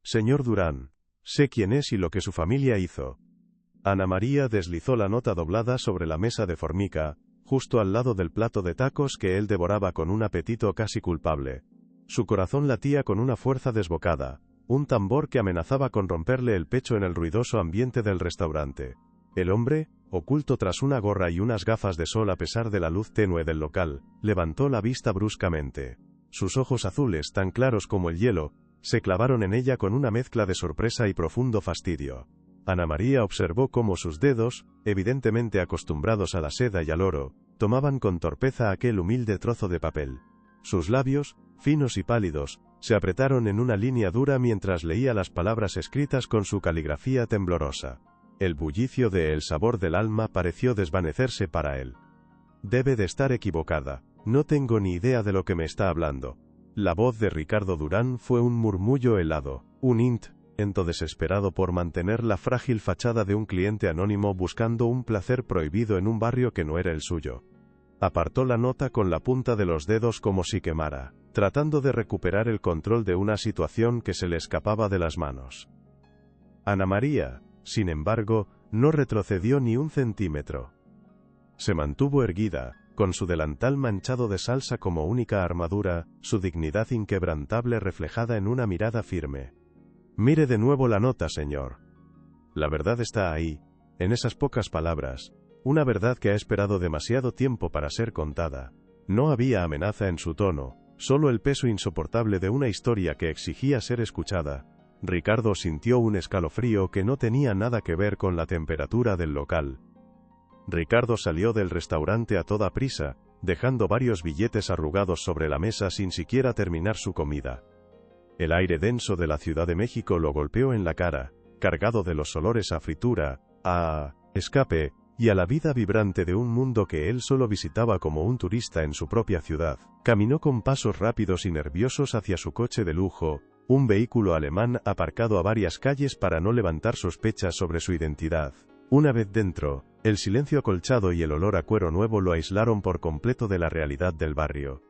Señor Durán, sé quién es y lo que su familia hizo. Ana María deslizó la nota doblada sobre la mesa de formica, justo al lado del plato de tacos que él devoraba con un apetito casi culpable. Su corazón latía con una fuerza desbocada, un tambor que amenazaba con romperle el pecho en el ruidoso ambiente del restaurante. El hombre, oculto tras una gorra y unas gafas de sol a pesar de la luz tenue del local, levantó la vista bruscamente. Sus ojos azules, tan claros como el hielo, se clavaron en ella con una mezcla de sorpresa y profundo fastidio. Ana María observó cómo sus dedos, evidentemente acostumbrados a la seda y al oro, tomaban con torpeza aquel humilde trozo de papel. Sus labios, finos y pálidos, se apretaron en una línea dura mientras leía las palabras escritas con su caligrafía temblorosa. El bullicio de El sabor del alma pareció desvanecerse para él. Debe de estar equivocada. No tengo ni idea de lo que me está hablando. La voz de Ricardo Durán fue un murmullo helado, un intento desesperado por mantener la frágil fachada de un cliente anónimo buscando un placer prohibido en un barrio que no era el suyo. Apartó la nota con la punta de los dedos como si quemara, tratando de recuperar el control de una situación que se le escapaba de las manos. Ana María, sin embargo, no retrocedió ni un centímetro. Se mantuvo erguida, con su delantal manchado de salsa como única armadura, su dignidad inquebrantable reflejada en una mirada firme. Mire de nuevo la nota, señor. La verdad está ahí, en esas pocas palabras, una verdad que ha esperado demasiado tiempo para ser contada. No había amenaza en su tono, solo el peso insoportable de una historia que exigía ser escuchada. Ricardo sintió un escalofrío que no tenía nada que ver con la temperatura del local. Ricardo salió del restaurante a toda prisa, dejando varios billetes arrugados sobre la mesa sin siquiera terminar su comida. El aire denso de la Ciudad de México lo golpeó en la cara, cargado de los olores a fritura, a escape, y a la vida vibrante de un mundo que él solo visitaba como un turista en su propia ciudad. Caminó con pasos rápidos y nerviosos hacia su coche de lujo, un vehículo alemán aparcado a varias calles para no levantar sospechas sobre su identidad. Una vez dentro, el silencio acolchado y el olor a cuero nuevo lo aislaron por completo de la realidad del barrio.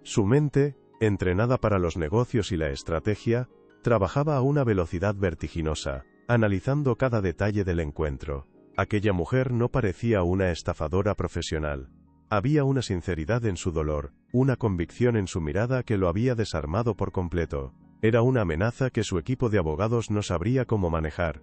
Su mente, entrenada para los negocios y la estrategia, trabajaba a una velocidad vertiginosa, analizando cada detalle del encuentro. Aquella mujer no parecía una estafadora profesional. Había una sinceridad en su dolor, una convicción en su mirada que lo había desarmado por completo. Era una amenaza que su equipo de abogados no sabría cómo manejar.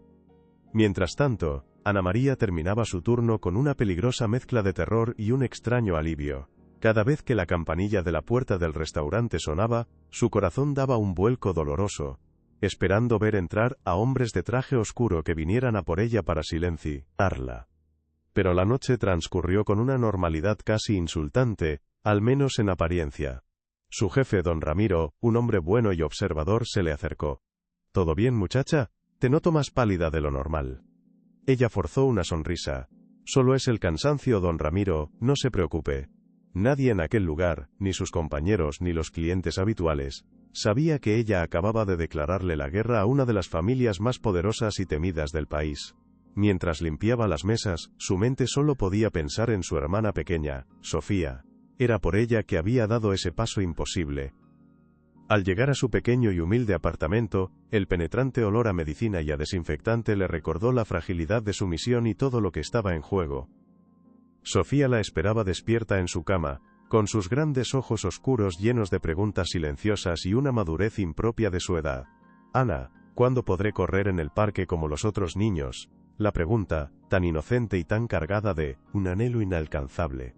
Mientras tanto, Ana María terminaba su turno con una peligrosa mezcla de terror y un extraño alivio. Cada vez que la campanilla de la puerta del restaurante sonaba, su corazón daba un vuelco doloroso, esperando ver entrar a hombres de traje oscuro que vinieran a por ella para silenciarla. Pero la noche transcurrió con una normalidad casi insultante, al menos en apariencia. Su jefe, don Ramiro, un hombre bueno y observador, se le acercó. ¿Todo bien, muchacha? Te noto más pálida de lo normal. Ella forzó una sonrisa. Solo es el cansancio, don Ramiro, no se preocupe. Nadie en aquel lugar, ni sus compañeros ni los clientes habituales, sabía que ella acababa de declararle la guerra a una de las familias más poderosas y temidas del país. Mientras limpiaba las mesas, su mente solo podía pensar en su hermana pequeña, Sofía. Era por ella que había dado ese paso imposible. Al llegar a su pequeño y humilde apartamento, el penetrante olor a medicina y a desinfectante le recordó la fragilidad de su misión y todo lo que estaba en juego. Sofía la esperaba despierta en su cama, con sus grandes ojos oscuros llenos de preguntas silenciosas y una madurez impropia de su edad. Ana, ¿cuándo podré correr en el parque como los otros niños? La pregunta, tan inocente y tan cargada de un anhelo inalcanzable,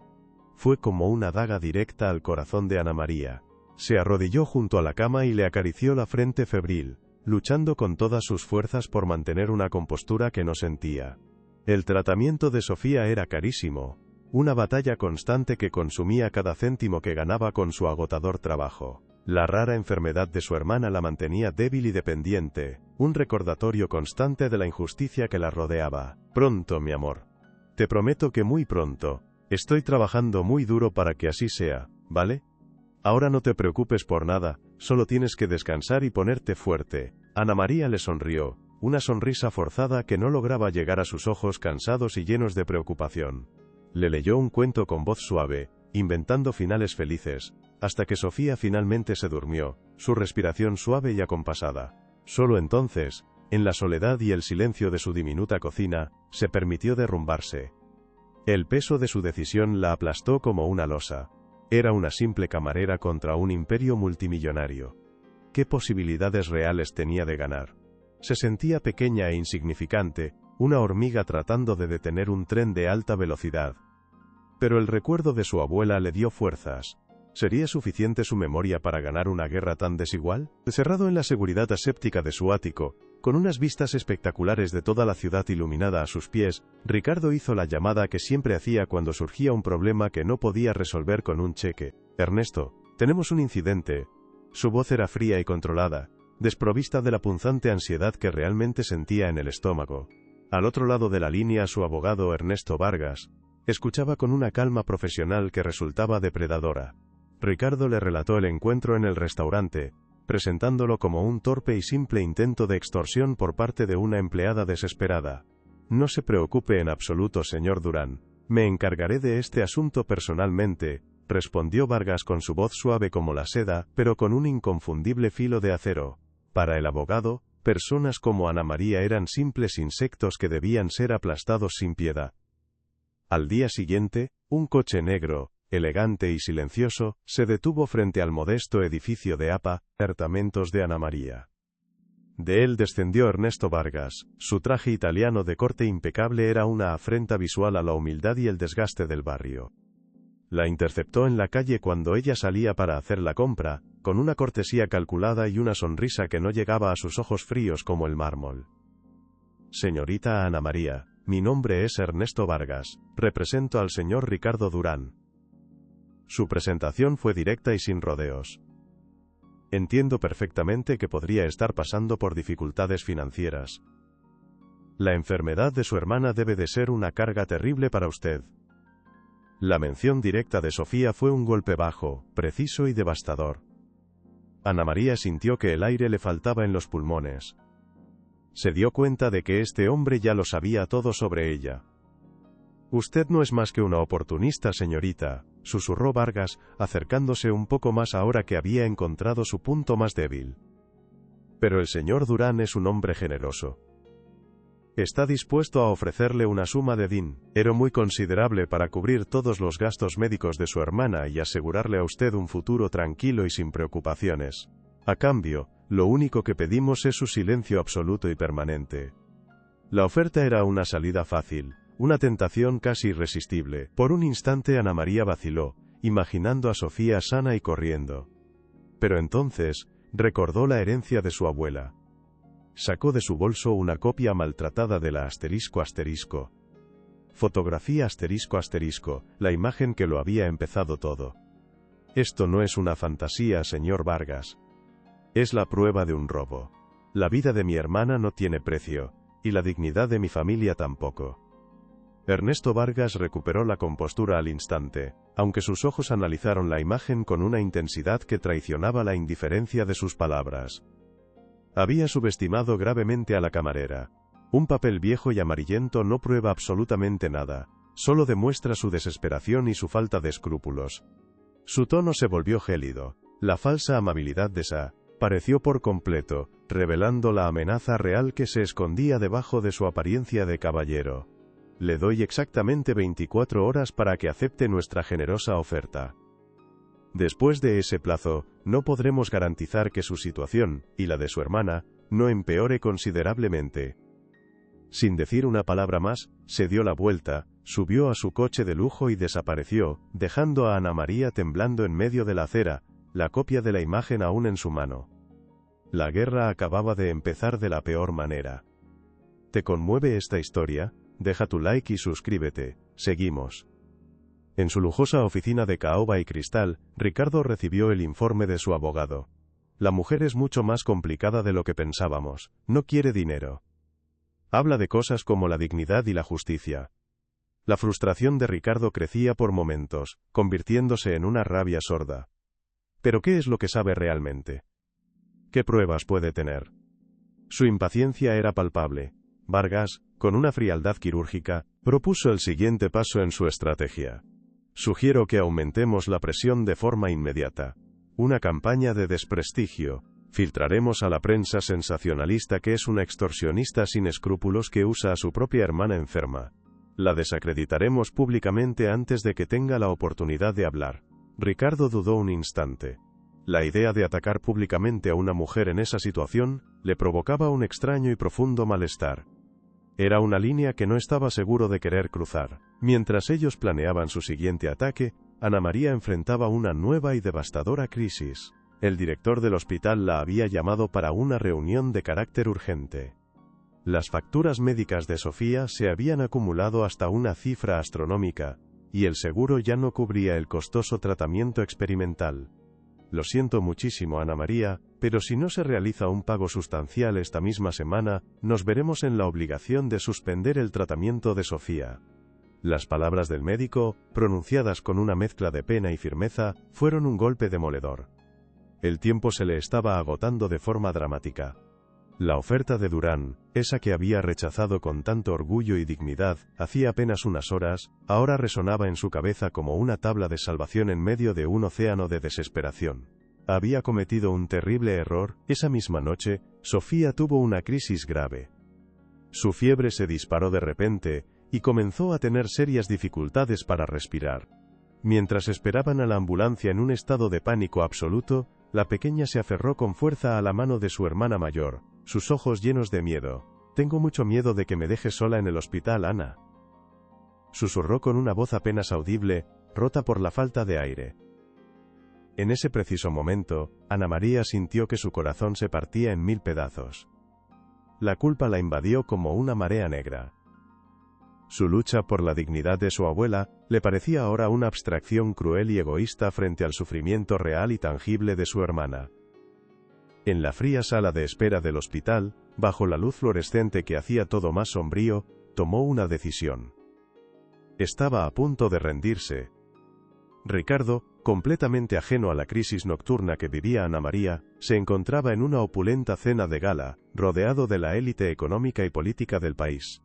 fue como una daga directa al corazón de Ana María. Se arrodilló junto a la cama y le acarició la frente febril, luchando con todas sus fuerzas por mantener una compostura que no sentía. El tratamiento de Sofía era carísimo, una batalla constante que consumía cada céntimo que ganaba con su agotador trabajo. La rara enfermedad de su hermana la mantenía débil y dependiente, un recordatorio constante de la injusticia que la rodeaba. Pronto, mi amor. Te prometo que muy pronto. Estoy trabajando muy duro para que así sea, ¿vale? Ahora no te preocupes por nada, solo tienes que descansar y ponerte fuerte. Ana María le sonrió, una sonrisa forzada que no lograba llegar a sus ojos cansados y llenos de preocupación. Le leyó un cuento con voz suave, inventando finales felices, hasta que Sofía finalmente se durmió, su respiración suave y acompasada. Solo entonces, en la soledad y el silencio de su diminuta cocina, se permitió derrumbarse. El peso de su decisión la aplastó como una losa. Era una simple camarera contra un imperio multimillonario. ¿Qué posibilidades reales tenía de ganar? Se sentía pequeña e insignificante, una hormiga tratando de detener un tren de alta velocidad. Pero el recuerdo de su abuela le dio fuerzas. ¿Sería suficiente su memoria para ganar una guerra tan desigual? Encerrado en la seguridad aséptica de su ático, con unas vistas espectaculares de toda la ciudad iluminada a sus pies, Ricardo hizo la llamada que siempre hacía cuando surgía un problema que no podía resolver con un cheque. Ernesto, tenemos un incidente. Su voz era fría y controlada, desprovista de la punzante ansiedad que realmente sentía en el estómago. Al otro lado de la línea su abogado Ernesto Vargas escuchaba con una calma profesional que resultaba depredadora. Ricardo le relató el encuentro en el restaurante, presentándolo como un torpe y simple intento de extorsión por parte de una empleada desesperada. No se preocupe en absoluto, señor Durán. Me encargaré de este asunto personalmente, respondió Vargas con su voz suave como la seda, pero con un inconfundible filo de acero. Para el abogado, personas como Ana María eran simples insectos que debían ser aplastados sin piedad. Al día siguiente, un coche negro, elegante y silencioso, se detuvo frente al modesto edificio de apartamentos de Ana María. De él descendió Ernesto Vargas. Su traje italiano de corte impecable era una afrenta visual a la humildad y el desgaste del barrio. La interceptó en la calle cuando ella salía para hacer la compra, con una cortesía calculada y una sonrisa que no llegaba a sus ojos fríos como el mármol. Señorita Ana María, mi nombre es Ernesto Vargas, represento al señor Ricardo Durán. Su presentación fue directa y sin rodeos. Entiendo perfectamente que podría estar pasando por dificultades financieras. La enfermedad de su hermana debe de ser una carga terrible para usted. La mención directa de Sofía fue un golpe bajo, preciso y devastador. Ana María sintió que el aire le faltaba en los pulmones. Se dio cuenta de que este hombre ya lo sabía todo sobre ella. Usted no es más que una oportunista, señorita, susurró Vargas, acercándose un poco más ahora que había encontrado su punto más débil. Pero el señor Durán es un hombre generoso. Está dispuesto a ofrecerle una suma de dinero muy considerable para cubrir todos los gastos médicos de su hermana y asegurarle a usted un futuro tranquilo y sin preocupaciones. A cambio, lo único que pedimos es su silencio absoluto y permanente. La oferta era una salida fácil, una tentación casi irresistible. Por un instante Ana María vaciló, imaginando a Sofía sana y corriendo. Pero entonces, recordó la herencia de su abuela. Sacó de su bolso una copia maltratada de la ***. Fotografía ***, la imagen que lo había empezado todo. Esto no es una fantasía, señor Vargas. Es la prueba de un robo. La vida de mi hermana no tiene precio, y la dignidad de mi familia tampoco. Ernesto Vargas recuperó la compostura al instante, aunque sus ojos analizaron la imagen con una intensidad que traicionaba la indiferencia de sus palabras. Había subestimado gravemente a la camarera. Un papel viejo y amarillento no prueba absolutamente nada, solo demuestra su desesperación y su falta de escrúpulos. Su tono se volvió gélido. La falsa amabilidad desapareció por completo, revelando la amenaza real que se escondía debajo de su apariencia de caballero. Le doy exactamente 24 horas para que acepte nuestra generosa oferta. Después de ese plazo, no podremos garantizar que su situación, y la de su hermana, no empeore considerablemente. Sin decir una palabra más, se dio la vuelta, subió a su coche de lujo y desapareció, dejando a Ana María temblando en medio de la acera, la copia de la imagen aún en su mano. La guerra acababa de empezar de la peor manera. ¿Te conmueve esta historia? Deja tu like y suscríbete. Seguimos. En su lujosa oficina de caoba y cristal, Ricardo recibió el informe de su abogado. La mujer es mucho más complicada de lo que pensábamos. No quiere dinero. Habla de cosas como la dignidad y la justicia. La frustración de Ricardo crecía por momentos, convirtiéndose en una rabia sorda. ¿Pero qué es lo que sabe realmente? ¿Qué pruebas puede tener? Su impaciencia era palpable. Vargas, con una frialdad quirúrgica, propuso el siguiente paso en su estrategia. Sugiero que aumentemos la presión de forma inmediata. Una campaña de desprestigio. Filtraremos a la prensa sensacionalista que es una extorsionista sin escrúpulos que usa a su propia hermana enferma. La desacreditaremos públicamente antes de que tenga la oportunidad de hablar. Ricardo dudó un instante. La idea de atacar públicamente a una mujer en esa situación le provocaba un extraño y profundo malestar. Era una línea que no estaba seguro de querer cruzar. Mientras ellos planeaban su siguiente ataque, Ana María enfrentaba una nueva y devastadora crisis. El director del hospital la había llamado para una reunión de carácter urgente. Las facturas médicas de Sofía se habían acumulado hasta una cifra astronómica, y el seguro ya no cubría el costoso tratamiento experimental. Lo siento muchísimo, Ana María, pero si no se realiza un pago sustancial esta misma semana, nos veremos en la obligación de suspender el tratamiento de Sofía. Las palabras del médico, pronunciadas con una mezcla de pena y firmeza, fueron un golpe demoledor. El tiempo se le estaba agotando de forma dramática. La oferta de Durán, esa que había rechazado con tanto orgullo y dignidad, hacía apenas unas horas, ahora resonaba en su cabeza como una tabla de salvación en medio de un océano de desesperación. Había cometido un terrible error. Esa misma noche, Sofía tuvo una crisis grave. Su fiebre se disparó de repente, y comenzó a tener serias dificultades para respirar. Mientras esperaban a la ambulancia en un estado de pánico absoluto, la pequeña se aferró con fuerza a la mano de su hermana mayor, sus ojos llenos de miedo. «Tengo mucho miedo de que me dejes sola en el hospital, Ana», susurró con una voz apenas audible, rota por la falta de aire. En ese preciso momento, Ana María sintió que su corazón se partía en 1000 pedazos. La culpa la invadió como una marea negra. Su lucha por la dignidad de su abuela le parecía ahora una abstracción cruel y egoísta frente al sufrimiento real y tangible de su hermana. En la fría sala de espera del hospital, bajo la luz fluorescente que hacía todo más sombrío, tomó una decisión. Estaba a punto de rendirse. Ricardo, completamente ajeno a la crisis nocturna que vivía Ana María, se encontraba en una opulenta cena de gala, rodeado de la élite económica y política del país.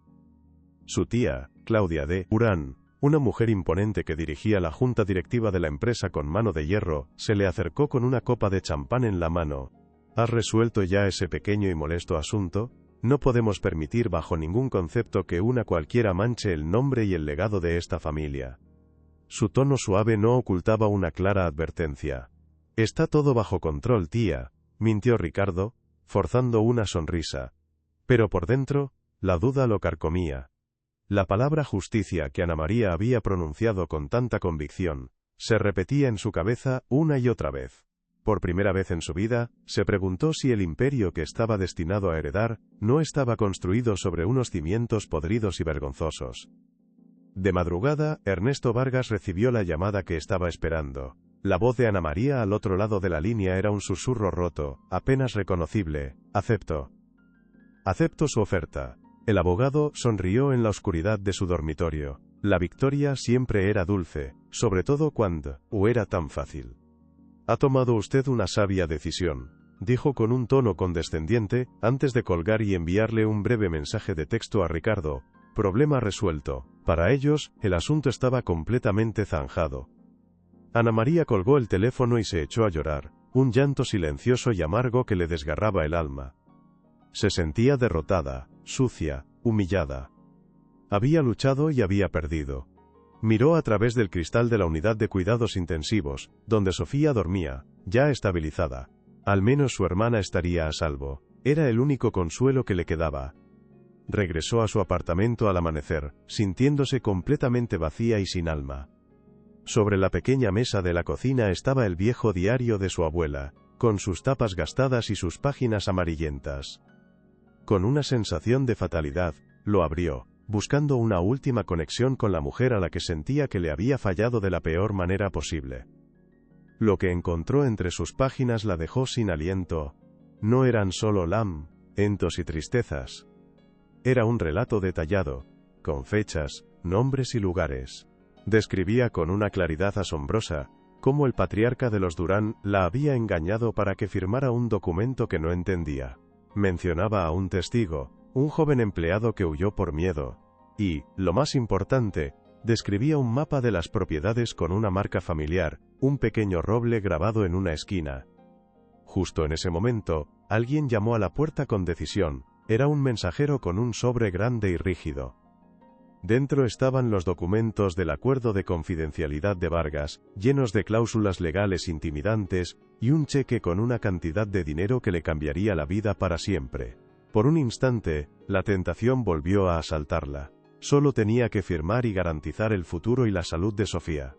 Su tía, Claudia de Urán, una mujer imponente que dirigía la junta directiva de la empresa con mano de hierro, se le acercó con una copa de champán en la mano. ¿Has resuelto ya ese pequeño y molesto asunto? No podemos permitir bajo ningún concepto que una cualquiera manche el nombre y el legado de esta familia. Su tono suave no ocultaba una clara advertencia. Está todo bajo control, tía, mintió Ricardo, forzando una sonrisa. Pero por dentro, la duda lo carcomía. La palabra justicia que Ana María había pronunciado con tanta convicción, se repetía en su cabeza una y otra vez. Por primera vez en su vida, se preguntó si el imperio que estaba destinado a heredar, no estaba construido sobre unos cimientos podridos y vergonzosos. De madrugada, Ernesto Vargas recibió la llamada que estaba esperando. La voz de Ana María al otro lado de la línea era un susurro roto, apenas reconocible. Acepto. Acepto su oferta. El abogado sonrió en la oscuridad de su dormitorio. La victoria siempre era dulce, sobre todo cuando era tan fácil. Ha tomado usted una sabia decisión, dijo con un tono condescendiente, antes de colgar y enviarle un breve mensaje de texto a Ricardo. Problema resuelto. Para ellos, el asunto estaba completamente zanjado. Ana María colgó el teléfono y se echó a llorar, un llanto silencioso y amargo que le desgarraba el alma. Se sentía derrotada, sucia, humillada. Había luchado y había perdido. Miró a través del cristal de la unidad de cuidados intensivos, donde Sofía dormía, ya estabilizada. Al menos su hermana estaría a salvo. Era el único consuelo que le quedaba. Regresó a su apartamento al amanecer, sintiéndose completamente vacía y sin alma. Sobre la pequeña mesa de la cocina estaba el viejo diario de su abuela, con sus tapas gastadas y sus páginas amarillentas. Con una sensación de fatalidad, lo abrió, buscando una última conexión con la mujer a la que sentía que le había fallado de la peor manera posible. Lo que encontró entre sus páginas la dejó sin aliento. No eran solo lamentos y tristezas. Era un relato detallado, con fechas, nombres y lugares. Describía con una claridad asombrosa cómo el patriarca de los Durán la había engañado para que firmara un documento que no entendía. Mencionaba a un testigo, un joven empleado que huyó por miedo. Y, lo más importante, describía un mapa de las propiedades con una marca familiar, un pequeño roble grabado en una esquina. Justo en ese momento, alguien llamó a la puerta con decisión. Era un mensajero con un sobre grande y rígido. Dentro estaban los documentos del acuerdo de confidencialidad de Vargas, llenos de cláusulas legales intimidantes, y un cheque con una cantidad de dinero que le cambiaría la vida para siempre. Por un instante, la tentación volvió a asaltarla. Solo tenía que firmar y garantizar el futuro y la salud de Sofía.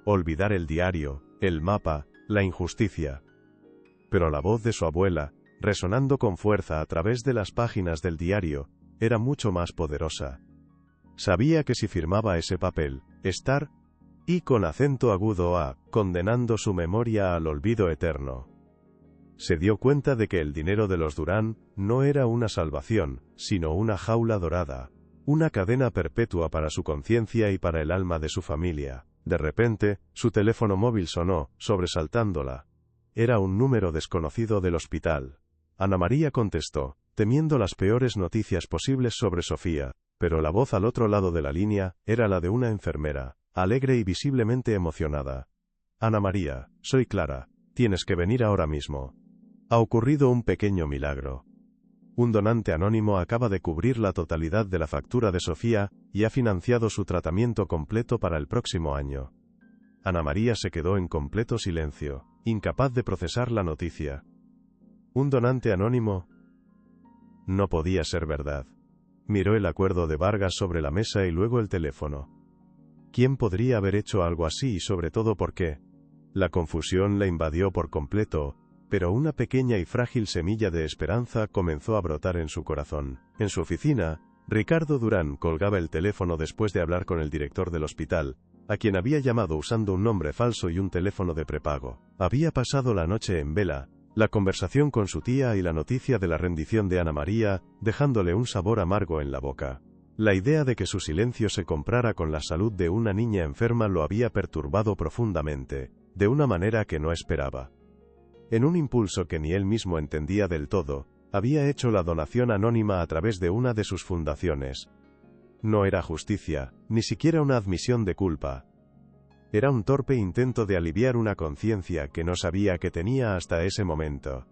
Olvidar el diario, el mapa, la injusticia. Pero la voz de su abuela, resonando con fuerza a través de las páginas del diario, era mucho más poderosa. Sabía que si firmaba ese papel, estar, y con acento agudo condenando su memoria al olvido eterno. Se dio cuenta de que el dinero de los Durán no era una salvación, sino una jaula dorada, una cadena perpetua para su conciencia y para el alma de su familia. De repente, su teléfono móvil sonó, sobresaltándola. Era un número desconocido del hospital. Ana María contestó, temiendo las peores noticias posibles sobre Sofía, pero la voz al otro lado de la línea era la de una enfermera, alegre y visiblemente emocionada. Ana María, soy Clara, tienes que venir ahora mismo. Ha ocurrido un pequeño milagro. Un donante anónimo acaba de cubrir la totalidad de la factura de Sofía y ha financiado su tratamiento completo para el próximo año. Ana María se quedó en completo silencio, incapaz de procesar la noticia. ¿Un donante anónimo? No podía ser verdad. Miró el acuerdo de Vargas sobre la mesa y luego el teléfono. ¿Quién podría haber hecho algo así y sobre todo por qué? La confusión la invadió por completo, pero una pequeña y frágil semilla de esperanza comenzó a brotar en su corazón. En su oficina, Ricardo Durán colgaba el teléfono después de hablar con el director del hospital, a quien había llamado usando un nombre falso y un teléfono de prepago. Había pasado la noche en vela, la conversación con su tía y la noticia de la rendición de Ana María, dejándole un sabor amargo en la boca. La idea de que su silencio se comprara con la salud de una niña enferma lo había perturbado profundamente, de una manera que no esperaba. En un impulso que ni él mismo entendía del todo, había hecho la donación anónima a través de una de sus fundaciones. No era justicia, ni siquiera una admisión de culpa. Era un torpe intento de aliviar una conciencia que no sabía que tenía hasta ese momento.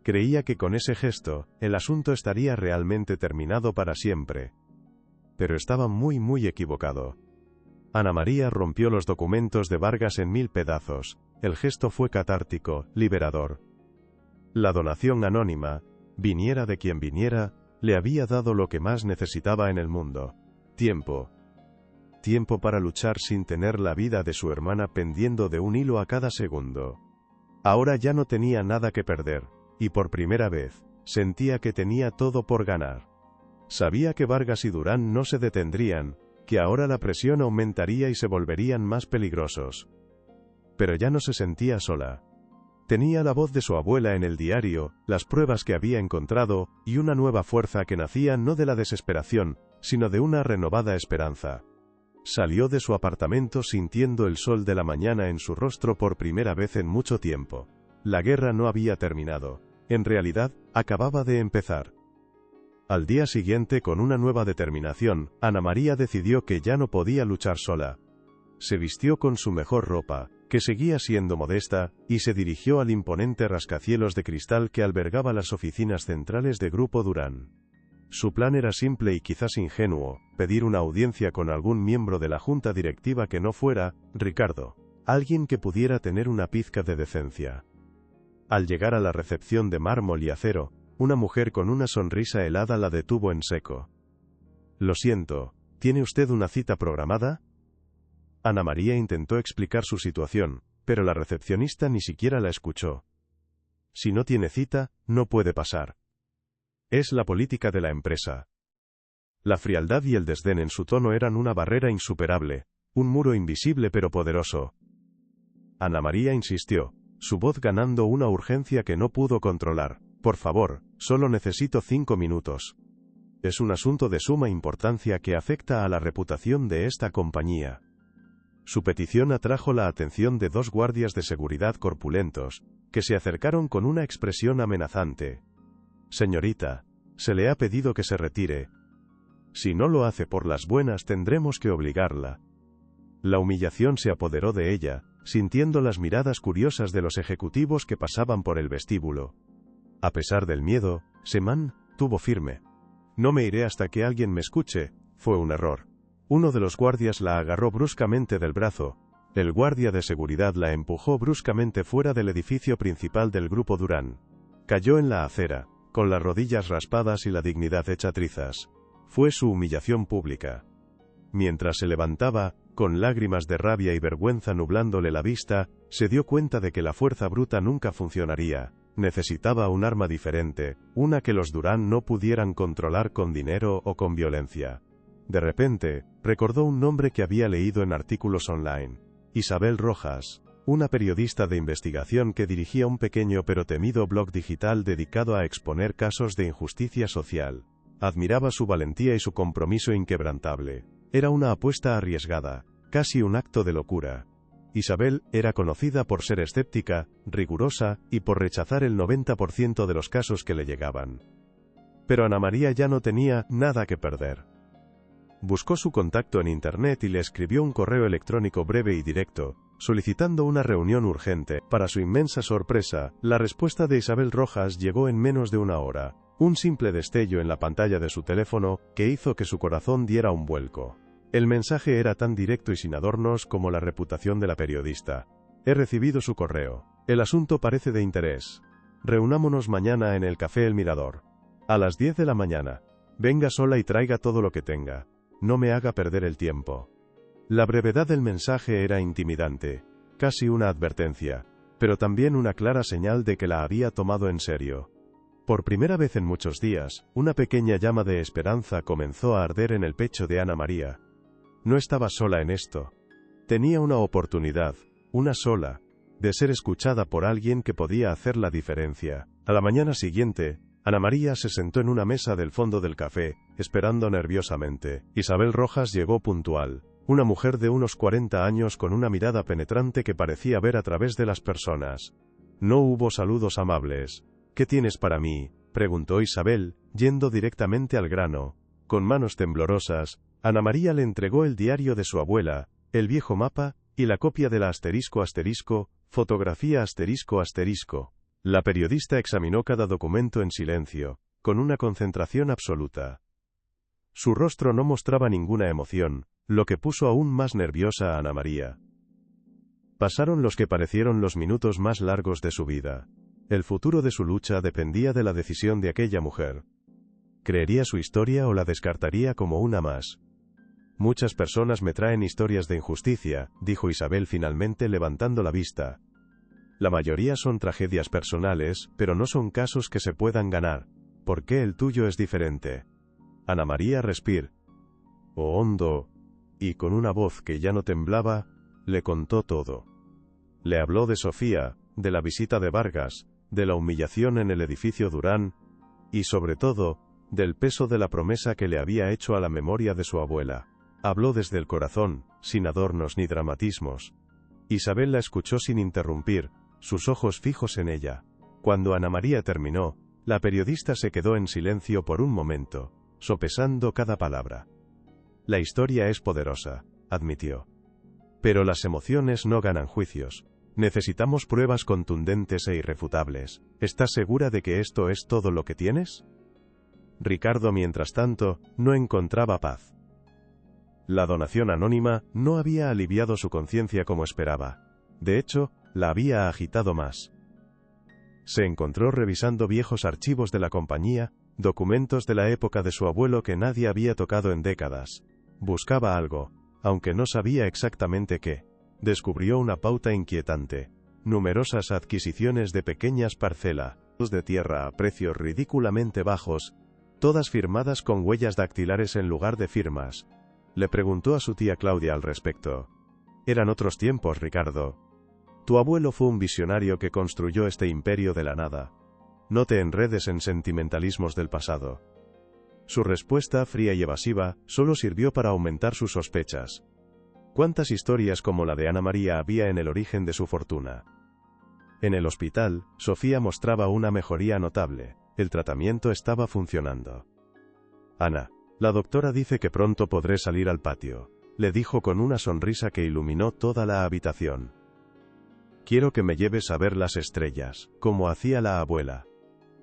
Creía que con ese gesto, el asunto estaría realmente terminado para siempre. Pero estaba muy equivocado. Ana María rompió los documentos de Vargas en 1000 pedazos. El gesto fue catártico, liberador. La donación anónima, viniera de quien viniera, le había dado lo que más necesitaba en el mundo: tiempo. Tiempo para luchar sin tener la vida de su hermana pendiendo de un hilo a cada segundo. Ahora ya no tenía nada que perder, y por primera vez, sentía que tenía todo por ganar. Sabía que Vargas y Durán no se detendrían, que ahora la presión aumentaría y se volverían más peligrosos. Pero ya no se sentía sola. Tenía la voz de su abuela en el diario, las pruebas que había encontrado, y una nueva fuerza que nacía no de la desesperación, sino de una renovada esperanza. Salió de su apartamento sintiendo el sol de la mañana en su rostro por primera vez en mucho tiempo. La guerra no había terminado. En realidad, acababa de empezar. Al día siguiente, con una nueva determinación, Ana María decidió que ya no podía luchar sola. Se vistió con su mejor ropa, que seguía siendo modesta, y se dirigió al imponente rascacielos de cristal que albergaba las oficinas centrales de Grupo Durán. Su plan era simple y quizás ingenuo: pedir una audiencia con algún miembro de la junta directiva que no fuera Ricardo, alguien que pudiera tener una pizca de decencia. Al llegar a la recepción de mármol y acero, una mujer con una sonrisa helada la detuvo en seco. «Lo siento, ¿tiene usted una cita programada?» Ana María intentó explicar su situación, pero la recepcionista ni siquiera la escuchó. «Si no tiene cita, no puede pasar. Es la política de la empresa». La frialdad y el desdén en su tono eran una barrera insuperable, un muro invisible pero poderoso. Ana María insistió, su voz ganando una urgencia que no pudo controlar. «Por favor, solo necesito 5 minutos. Es un asunto de suma importancia que afecta a la reputación de esta compañía». Su petición atrajo la atención de 2 guardias de seguridad corpulentos, que se acercaron con una expresión amenazante. «Señorita, se le ha pedido que se retire. Si no lo hace por las buenas tendremos que obligarla». La humillación se apoderó de ella, sintiendo las miradas curiosas de los ejecutivos que pasaban por el vestíbulo. A pesar del miedo, se mantuvo firme. No me iré hasta que alguien me escuche. Fue un error. Uno de los guardias la agarró bruscamente del brazo. El guardia de seguridad la empujó bruscamente fuera del edificio principal del Grupo Durán. Cayó en la acera, con las rodillas raspadas y la dignidad hecha trizas. Fue su humillación pública. Mientras se levantaba, con lágrimas de rabia y vergüenza nublándole la vista, se dio cuenta de que la fuerza bruta nunca funcionaría. Necesitaba un arma diferente, una que los Durán no pudieran controlar con dinero o con violencia. De repente, recordó un nombre que había leído en artículos online. Isabel Rojas, una periodista de investigación que dirigía un pequeño pero temido blog digital dedicado a exponer casos de injusticia social. Admiraba su valentía y su compromiso inquebrantable. Era una apuesta arriesgada, casi un acto de locura. Isabel era conocida por ser escéptica, rigurosa, y por rechazar el 90% de los casos que le llegaban. Pero Ana María ya no tenía nada que perder. Buscó su contacto en internet y le escribió un correo electrónico breve y directo, solicitando una reunión urgente. Para su inmensa sorpresa, la respuesta de Isabel Rojas llegó en menos de una hora. Un simple destello en la pantalla de su teléfono, que hizo que su corazón diera un vuelco. El mensaje era tan directo y sin adornos como la reputación de la periodista. He recibido su correo. El asunto parece de interés. Reunámonos mañana en el Café El Mirador. A las 10 de la mañana. Venga sola y traiga todo lo que tenga. No me haga perder el tiempo. La brevedad del mensaje era intimidante, casi una advertencia, pero también una clara señal de que la había tomado en serio. Por primera vez en muchos días, una pequeña llama de esperanza comenzó a arder en el pecho de Ana María. No estaba sola en esto. Tenía una oportunidad, una sola, de ser escuchada por alguien que podía hacer la diferencia. A la mañana siguiente, Ana María se sentó en una mesa del fondo del café, esperando nerviosamente. Isabel Rojas llegó puntual. Una mujer de unos 40 años con una mirada penetrante que parecía ver a través de las personas. No hubo saludos amables. ¿Qué tienes para mí?, preguntó Isabel, yendo directamente al grano. Con manos temblorosas, Ana María le entregó el diario de su abuela, el viejo mapa, y la copia de la fotografía. La periodista examinó cada documento en silencio, con una concentración absoluta. Su rostro no mostraba ninguna emoción, lo que puso aún más nerviosa a Ana María. Pasaron los que parecieron los minutos más largos de su vida. El futuro de su lucha dependía de la decisión de aquella mujer. ¿Creería su historia o la descartaría como una más? Muchas personas me traen historias de injusticia, dijo Isabel finalmente levantando la vista. La mayoría son tragedias personales, pero no son casos que se puedan ganar. ¿Por qué el tuyo es diferente? Ana María respiró hondo, y con una voz que ya no temblaba, le contó todo. Le habló de Sofía, de la visita de Vargas, de la humillación en el edificio Durán, y sobre todo, del peso de la promesa que le había hecho a la memoria de su abuela. Habló desde el corazón, sin adornos ni dramatismos. Isabel la escuchó sin interrumpir, sus ojos fijos en ella. Cuando Ana María terminó, la periodista se quedó en silencio por un momento, sopesando cada palabra. La historia es poderosa, admitió. Pero las emociones no ganan juicios. Necesitamos pruebas contundentes e irrefutables. ¿Estás segura de que esto es todo lo que tienes? Ricardo, mientras tanto, no encontraba paz. La donación anónima no había aliviado su conciencia como esperaba. De hecho, la había agitado más. Se encontró revisando viejos archivos de la compañía, documentos de la época de su abuelo que nadie había tocado en décadas. Buscaba algo, aunque no sabía exactamente qué. Descubrió una pauta inquietante. Numerosas adquisiciones de pequeñas parcelas de tierra a precios ridículamente bajos, todas firmadas con huellas dactilares en lugar de firmas. Le preguntó a su tía Claudia al respecto. Eran otros tiempos, Ricardo. Tu abuelo fue un visionario que construyó este imperio de la nada. No te enredes en sentimentalismos del pasado. Su respuesta, fría y evasiva, solo sirvió para aumentar sus sospechas. ¿Cuántas historias como la de Ana María había en el origen de su fortuna? En el hospital, Sofía mostraba una mejoría notable. El tratamiento estaba funcionando. Ana, la doctora dice que pronto podré salir al patio, le dijo con una sonrisa que iluminó toda la habitación. Quiero que me lleves a ver las estrellas, como hacía la abuela.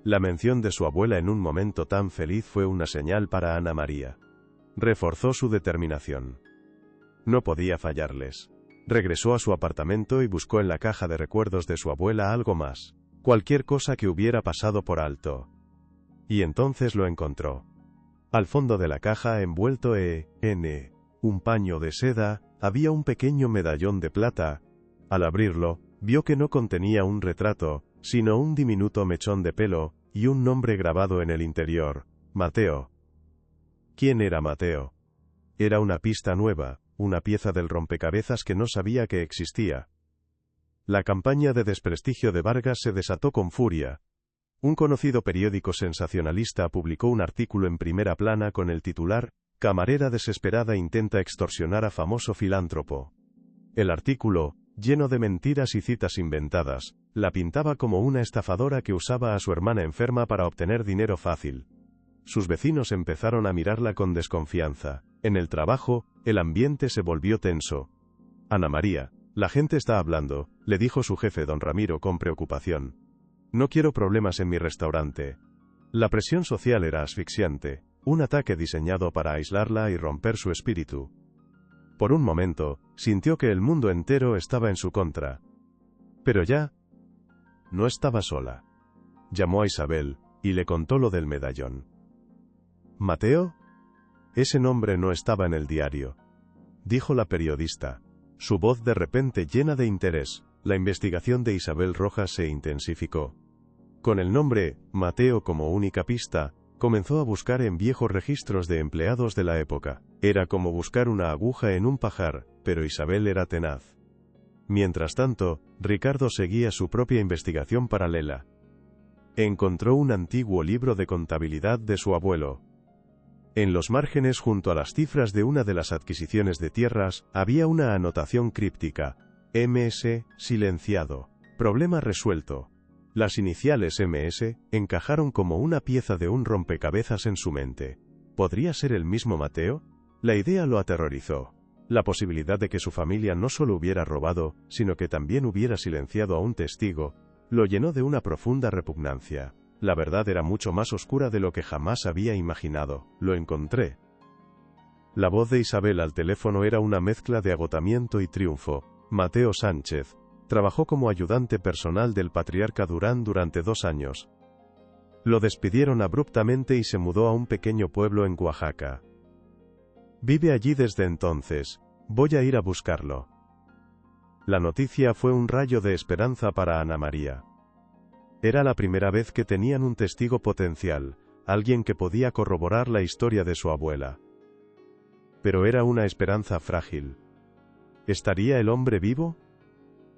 La mención de su abuela en un momento tan feliz fue una señal para Ana María. Reforzó su determinación. No podía fallarles. Regresó a su apartamento y buscó en la caja de recuerdos de su abuela algo más, cualquier cosa que hubiera pasado por alto. Y entonces lo encontró. Al fondo de la caja, envuelto en un paño de seda, había un pequeño medallón de plata. Al abrirlo, vio que no contenía un retrato, sino un diminuto mechón de pelo, y un nombre grabado en el interior: Mateo. ¿Quién era Mateo? Era una pista nueva, una pieza del rompecabezas que no sabía que existía. La campaña de desprestigio de Vargas se desató con furia. Un conocido periódico sensacionalista publicó un artículo en primera plana con el titular: Camarera desesperada intenta extorsionar a famoso filántropo. El artículo, lleno de mentiras y citas inventadas, la pintaba como una estafadora que usaba a su hermana enferma para obtener dinero fácil. Sus vecinos empezaron a mirarla con desconfianza. En el trabajo, el ambiente se volvió tenso. Ana María, la gente está hablando, le dijo su jefe don Ramiro con preocupación. No quiero problemas en mi restaurante. La presión social era asfixiante, un ataque diseñado para aislarla y romper su espíritu. Por un momento, sintió que el mundo entero estaba en su contra. Pero ya no estaba sola. Llamó a Isabel, y le contó lo del medallón. ¿Mateo? Ese nombre no estaba en el diario, dijo la periodista, su voz de repente llena de interés. La investigación de Isabel Rojas se intensificó. Con el nombre Mateo como única pista, comenzó a buscar en viejos registros de empleados de la época. Era como buscar una aguja en un pajar, pero Isabel era tenaz. Mientras tanto, Ricardo seguía su propia investigación paralela. Encontró un antiguo libro de contabilidad de su abuelo. En los márgenes, junto a las cifras de una de las adquisiciones de tierras, había una anotación críptica: MS, silenciado. Problema resuelto. Las iniciales MS encajaron como una pieza de un rompecabezas en su mente. ¿Podría ser el mismo Mateo? La idea lo aterrorizó. La posibilidad de que su familia no solo hubiera robado, sino que también hubiera silenciado a un testigo, lo llenó de una profunda repugnancia. La verdad era mucho más oscura de lo que jamás había imaginado. Lo encontré. La voz de Isabel al teléfono era una mezcla de agotamiento y triunfo. Mateo Sánchez trabajó como ayudante personal del patriarca Durán durante 2 años. Lo despidieron abruptamente y se mudó a un pequeño pueblo en Oaxaca. Vive allí desde entonces. Voy a ir a buscarlo. La noticia fue un rayo de esperanza para Ana María. Era la primera vez que tenían un testigo potencial, alguien que podía corroborar la historia de su abuela. Pero era una esperanza frágil. ¿Estaría el hombre vivo?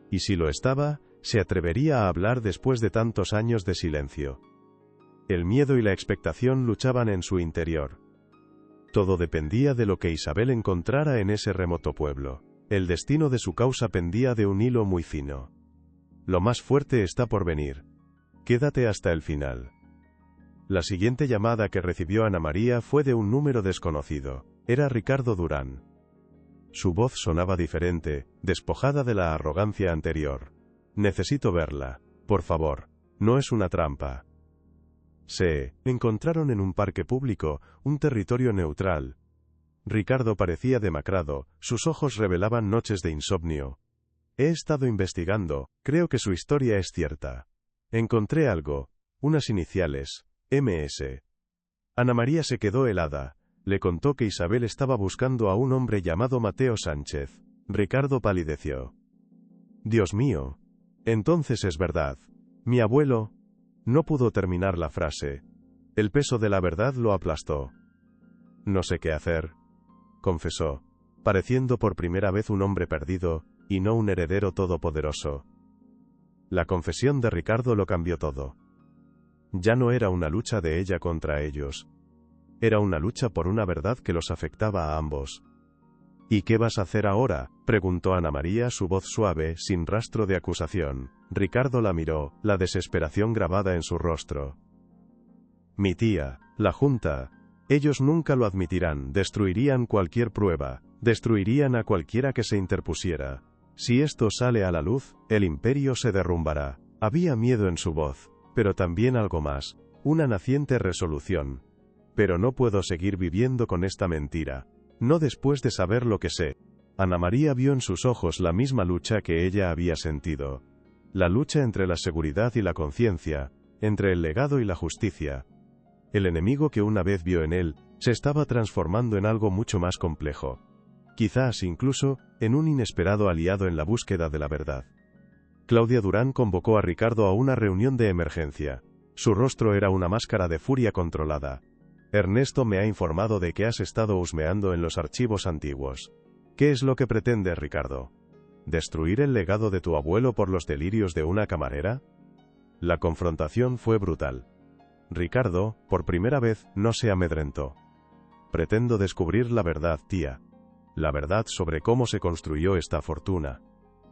Y si lo estaba, ¿se atrevería a hablar después de tantos años de silencio? El miedo y la expectación luchaban en su interior. Todo dependía de lo que Isabel encontrara en ese remoto pueblo. El destino de su causa pendía de un hilo muy fino. Lo más fuerte está por venir. Quédate hasta el final. La siguiente llamada que recibió Ana María fue de un número desconocido. Era Ricardo Durán. Su voz sonaba diferente, despojada de la arrogancia anterior. Necesito verla. Por favor. No es una trampa. Se encontraron en un parque público, un territorio neutral. Ricardo parecía demacrado, sus ojos revelaban noches de insomnio. He estado investigando, creo que su historia es cierta. Encontré algo, unas iniciales, MS. Ana María se quedó helada. Le contó que Isabel estaba buscando a un hombre llamado Mateo Sánchez. Ricardo palideció. Dios mío. Entonces es verdad. Mi abuelo. No pudo terminar la frase. El peso de la verdad lo aplastó. No sé qué hacer, confesó, pareciendo por primera vez un hombre perdido, y no un heredero todopoderoso. La confesión de Ricardo lo cambió todo. Ya no era una lucha de ella contra ellos. Era una lucha por una verdad que los afectaba a ambos. ¿Y qué vas a hacer ahora?, preguntó Ana María, su voz suave, sin rastro de acusación. Ricardo la miró, la desesperación grabada en su rostro. Mi tía, la Junta. Ellos nunca lo admitirán, destruirían cualquier prueba, destruirían a cualquiera que se interpusiera. Si esto sale a la luz, el imperio se derrumbará. Había miedo en su voz, pero también algo más, una naciente resolución. Pero no puedo seguir viviendo con esta mentira. No después de saber lo que sé. Ana María vio en sus ojos la misma lucha que ella había sentido. La lucha entre la seguridad y la conciencia, entre el legado y la justicia. El enemigo que una vez vio en él, se estaba transformando en algo mucho más complejo. Quizás incluso, en un inesperado aliado en la búsqueda de la verdad. Claudia Durán convocó a Ricardo a una reunión de emergencia. Su rostro era una máscara de furia controlada. Ernesto me ha informado de que has estado husmeando en los archivos antiguos. ¿Qué es lo que pretendes, Ricardo? ¿Destruir el legado de tu abuelo por los delirios de una camarera? La confrontación fue brutal. Ricardo, por primera vez, no se amedrentó. Pretendo descubrir la verdad, tía. La verdad sobre cómo se construyó esta fortuna.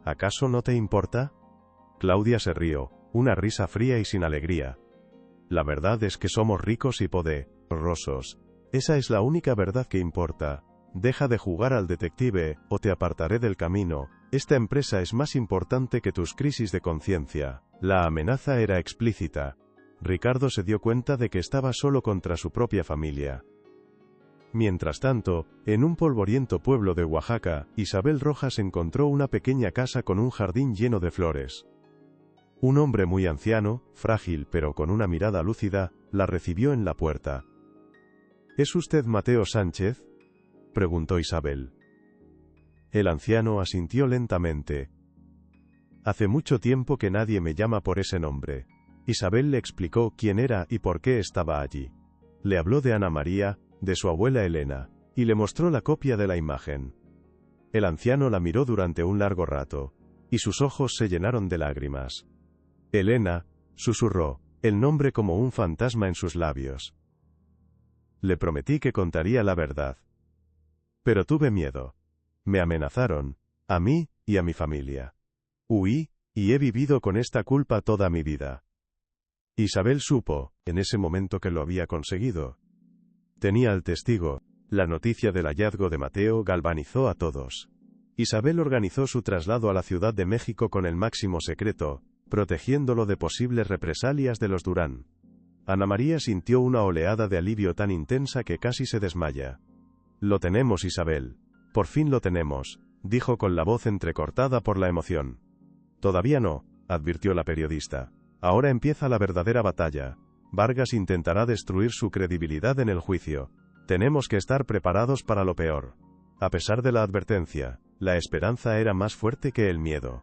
¿Acaso no te importa? Claudia se rió, una risa fría y sin alegría. La verdad es que somos ricos y poderosos. Esa es la única verdad que importa. Deja de jugar al detective, o te apartaré del camino. Esta empresa es más importante que tus crisis de conciencia. La amenaza era explícita. Ricardo se dio cuenta de que estaba solo contra su propia familia. Mientras tanto, en un polvoriento pueblo de Oaxaca, Isabel Rojas encontró una pequeña casa con un jardín lleno de flores. Un hombre muy anciano, frágil pero con una mirada lúcida, la recibió en la puerta. ¿Es usted Mateo Sánchez?, preguntó Isabel. El anciano asintió lentamente. Hace mucho tiempo que nadie me llama por ese nombre. Isabel le explicó quién era y por qué estaba allí. Le habló de Ana María, de su abuela Elena, y le mostró la copia de la imagen. El anciano la miró durante un largo rato, y sus ojos se llenaron de lágrimas. Elena, susurró, el nombre como un fantasma en sus labios. Le prometí que contaría la verdad. Pero tuve miedo. Me amenazaron, a mí y a mi familia. Huí, y he vivido con esta culpa toda mi vida. Isabel supo, en ese momento, que lo había conseguido. Tenía al testigo. La noticia del hallazgo de Mateo galvanizó a todos. Isabel organizó su traslado a la Ciudad de México con el máximo secreto, protegiéndolo de posibles represalias de los Durán. Ana María sintió una oleada de alivio tan intensa que casi se desmaya. Lo tenemos, Isabel. Por fin lo tenemos, dijo con la voz entrecortada por la emoción. Todavía no, advirtió la periodista. Ahora empieza la verdadera batalla. Vargas intentará destruir su credibilidad en el juicio. Tenemos que estar preparados para lo peor. A pesar de la advertencia, la esperanza era más fuerte que el miedo.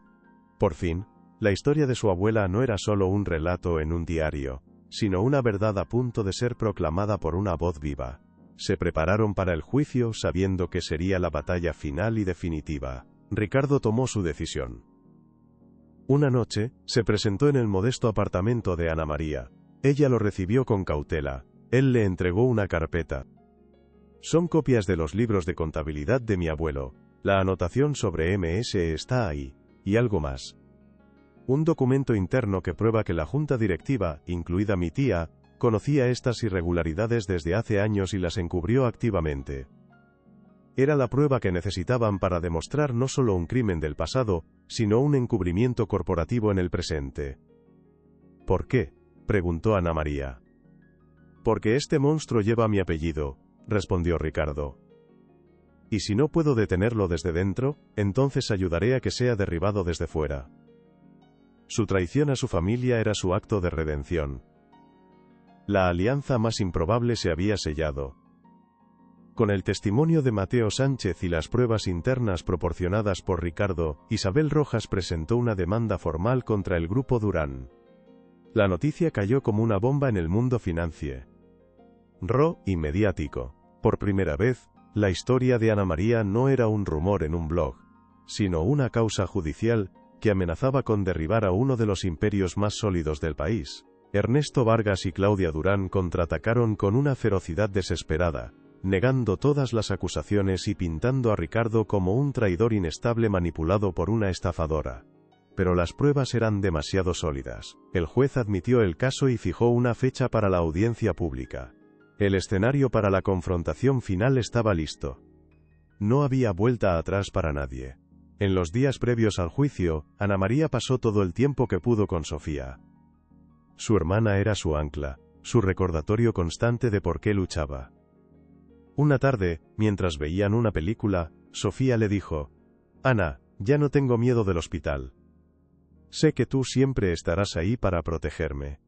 Por fin, la historia de su abuela no era solo un relato en un diario, sino una verdad a punto de ser proclamada por una voz viva. Se prepararon para el juicio sabiendo que sería la batalla final y definitiva. Ricardo tomó su decisión. Una noche, se presentó en el modesto apartamento de Ana María. Ella lo recibió con cautela. Él le entregó una carpeta. Son copias de los libros de contabilidad de mi abuelo. La anotación sobre MS está ahí. Y algo más. Un documento interno que prueba que la junta directiva, incluida mi tía, conocía estas irregularidades desde hace años y las encubrió activamente. Era la prueba que necesitaban para demostrar no solo un crimen del pasado, sino un encubrimiento corporativo en el presente. ¿Por qué?, preguntó Ana María. Porque este monstruo lleva mi apellido, respondió Ricardo. Y si no puedo detenerlo desde dentro, entonces ayudaré a que sea derribado desde fuera. Su traición a su familia era su acto de redención. La alianza más improbable se había sellado. Con el testimonio de Mateo Sánchez y las pruebas internas proporcionadas por Ricardo, Isabel Rojas presentó una demanda formal contra el grupo Durán. La noticia cayó como una bomba en el mundo financiero y mediático. Por primera vez, la historia de Ana María no era un rumor en un blog, sino una causa judicial que amenazaba con derribar a uno de los imperios más sólidos del país. Ernesto Vargas y Claudia Durán contraatacaron con una ferocidad desesperada, negando todas las acusaciones y pintando a Ricardo como un traidor inestable manipulado por una estafadora. Pero las pruebas eran demasiado sólidas. El juez admitió el caso y fijó una fecha para la audiencia pública. El escenario para la confrontación final estaba listo. No había vuelta atrás para nadie. En los días previos al juicio, Ana María pasó todo el tiempo que pudo con Sofía. Su hermana era su ancla, su recordatorio constante de por qué luchaba. Una tarde, mientras veían una película, Sofía le dijo: «Ana, ya no tengo miedo del hospital. Sé que tú siempre estarás ahí para protegerme».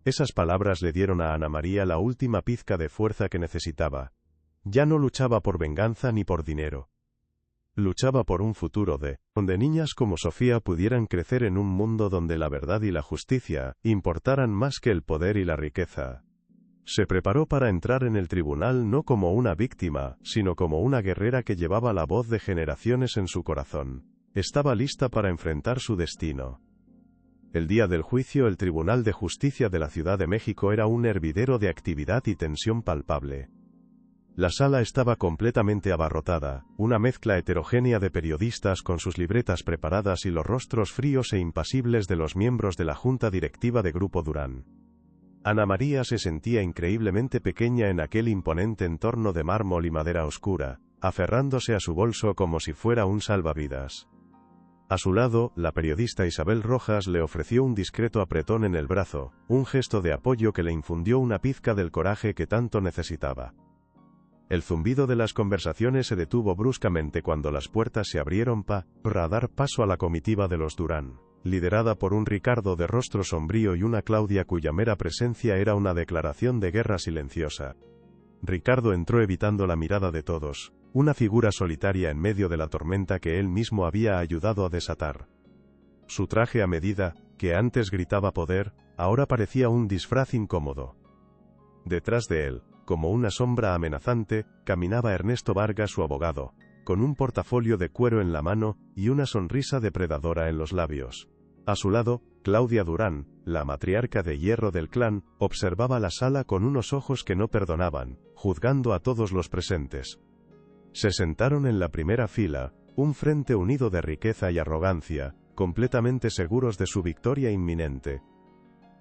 Esas palabras le dieron a Ana María la última pizca de fuerza que necesitaba. Ya no luchaba por venganza ni por dinero. Luchaba por un futuro donde niñas como Sofía pudieran crecer en un mundo donde la verdad y la justicia importaran más que el poder y la riqueza. Se preparó para entrar en el tribunal no como una víctima, sino como una guerrera que llevaba la voz de generaciones en su corazón. Estaba lista para enfrentar su destino. El día del juicio, el Tribunal de Justicia de la Ciudad de México era un hervidero de actividad y tensión palpable. La sala estaba completamente abarrotada, una mezcla heterogénea de periodistas con sus libretas preparadas y los rostros fríos e impasibles de los miembros de la junta directiva de Grupo Durán. Ana María se sentía increíblemente pequeña en aquel imponente entorno de mármol y madera oscura, aferrándose a su bolso como si fuera un salvavidas. A su lado, la periodista Isabel Rojas le ofreció un discreto apretón en el brazo, un gesto de apoyo que le infundió una pizca del coraje que tanto necesitaba. El zumbido de las conversaciones se detuvo bruscamente cuando las puertas se abrieron para dar paso a la comitiva de los Durán, liderada por un Ricardo de rostro sombrío y una Claudia cuya mera presencia era una declaración de guerra silenciosa. Ricardo entró evitando la mirada de todos, una figura solitaria en medio de la tormenta que él mismo había ayudado a desatar. Su traje a medida, que antes gritaba poder, ahora parecía un disfraz incómodo. Detrás de él, como una sombra amenazante, caminaba Ernesto Vargas, su abogado, con un portafolio de cuero en la mano y una sonrisa depredadora en los labios. A su lado, Claudia Durán, la matriarca de hierro del clan, observaba la sala con unos ojos que no perdonaban, juzgando a todos los presentes. Se sentaron en la primera fila, un frente unido de riqueza y arrogancia, completamente seguros de su victoria inminente.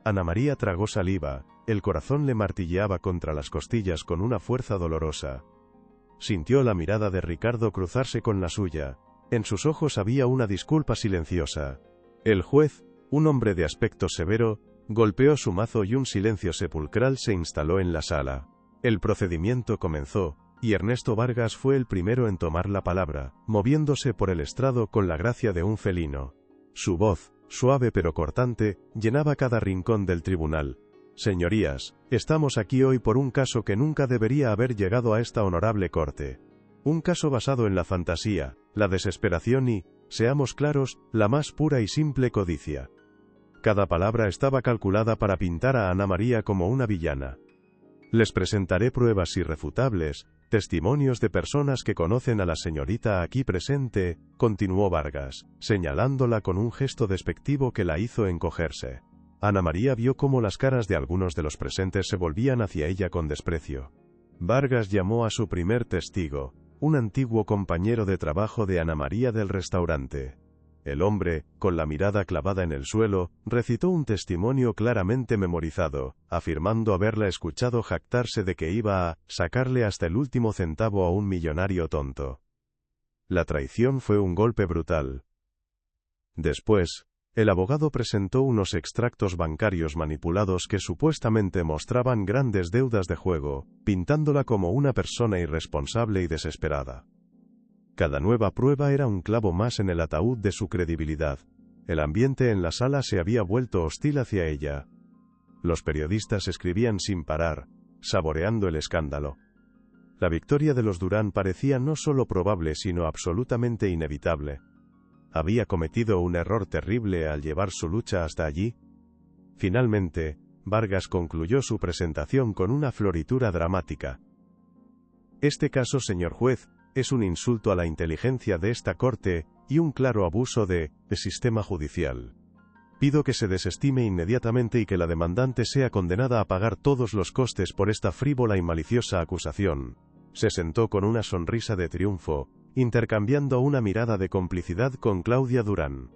Ana María tragó saliva, el corazón le martilleaba contra las costillas con una fuerza dolorosa. Sintió la mirada de Ricardo cruzarse con la suya. En sus ojos había una disculpa silenciosa. El juez, un hombre de aspecto severo, golpeó su mazo y un silencio sepulcral se instaló en la sala. El procedimiento comenzó, y Ernesto Vargas fue el primero en tomar la palabra, moviéndose por el estrado con la gracia de un felino. Su voz, suave pero cortante, llenaba cada rincón del tribunal. Señorías, estamos aquí hoy por un caso que nunca debería haber llegado a esta honorable corte. Un caso basado en la fantasía, la desesperación y, seamos claros, la más pura y simple codicia. Cada palabra estaba calculada para pintar a Ana María como una villana. Les presentaré pruebas irrefutables, testimonios de personas que conocen a la señorita aquí presente, continuó Vargas, señalándola con un gesto despectivo que la hizo encogerse. Ana María vio cómo las caras de algunos de los presentes se volvían hacia ella con desprecio. Vargas llamó a su primer testigo, un antiguo compañero de trabajo de Ana María del restaurante. El hombre, con la mirada clavada en el suelo, recitó un testimonio claramente memorizado, afirmando haberla escuchado jactarse de que iba a sacarle hasta el último centavo a un millonario tonto. La traición fue un golpe brutal. Después, el abogado presentó unos extractos bancarios manipulados que supuestamente mostraban grandes deudas de juego, pintándola como una persona irresponsable y desesperada. Cada nueva prueba era un clavo más en el ataúd de su credibilidad. El ambiente en la sala se había vuelto hostil hacia ella. Los periodistas escribían sin parar, saboreando el escándalo. La victoria de los Durán parecía no solo probable sino absolutamente inevitable. ¿Había cometido un error terrible al llevar su lucha hasta allí? Finalmente, Vargas concluyó su presentación con una floritura dramática. Este caso, señor juez, es un insulto a la inteligencia de esta corte, y un claro abuso del sistema judicial. Pido que se desestime inmediatamente y que la demandante sea condenada a pagar todos los costes por esta frívola y maliciosa acusación. Se sentó con una sonrisa de triunfo, intercambiando una mirada de complicidad con Claudia Durán.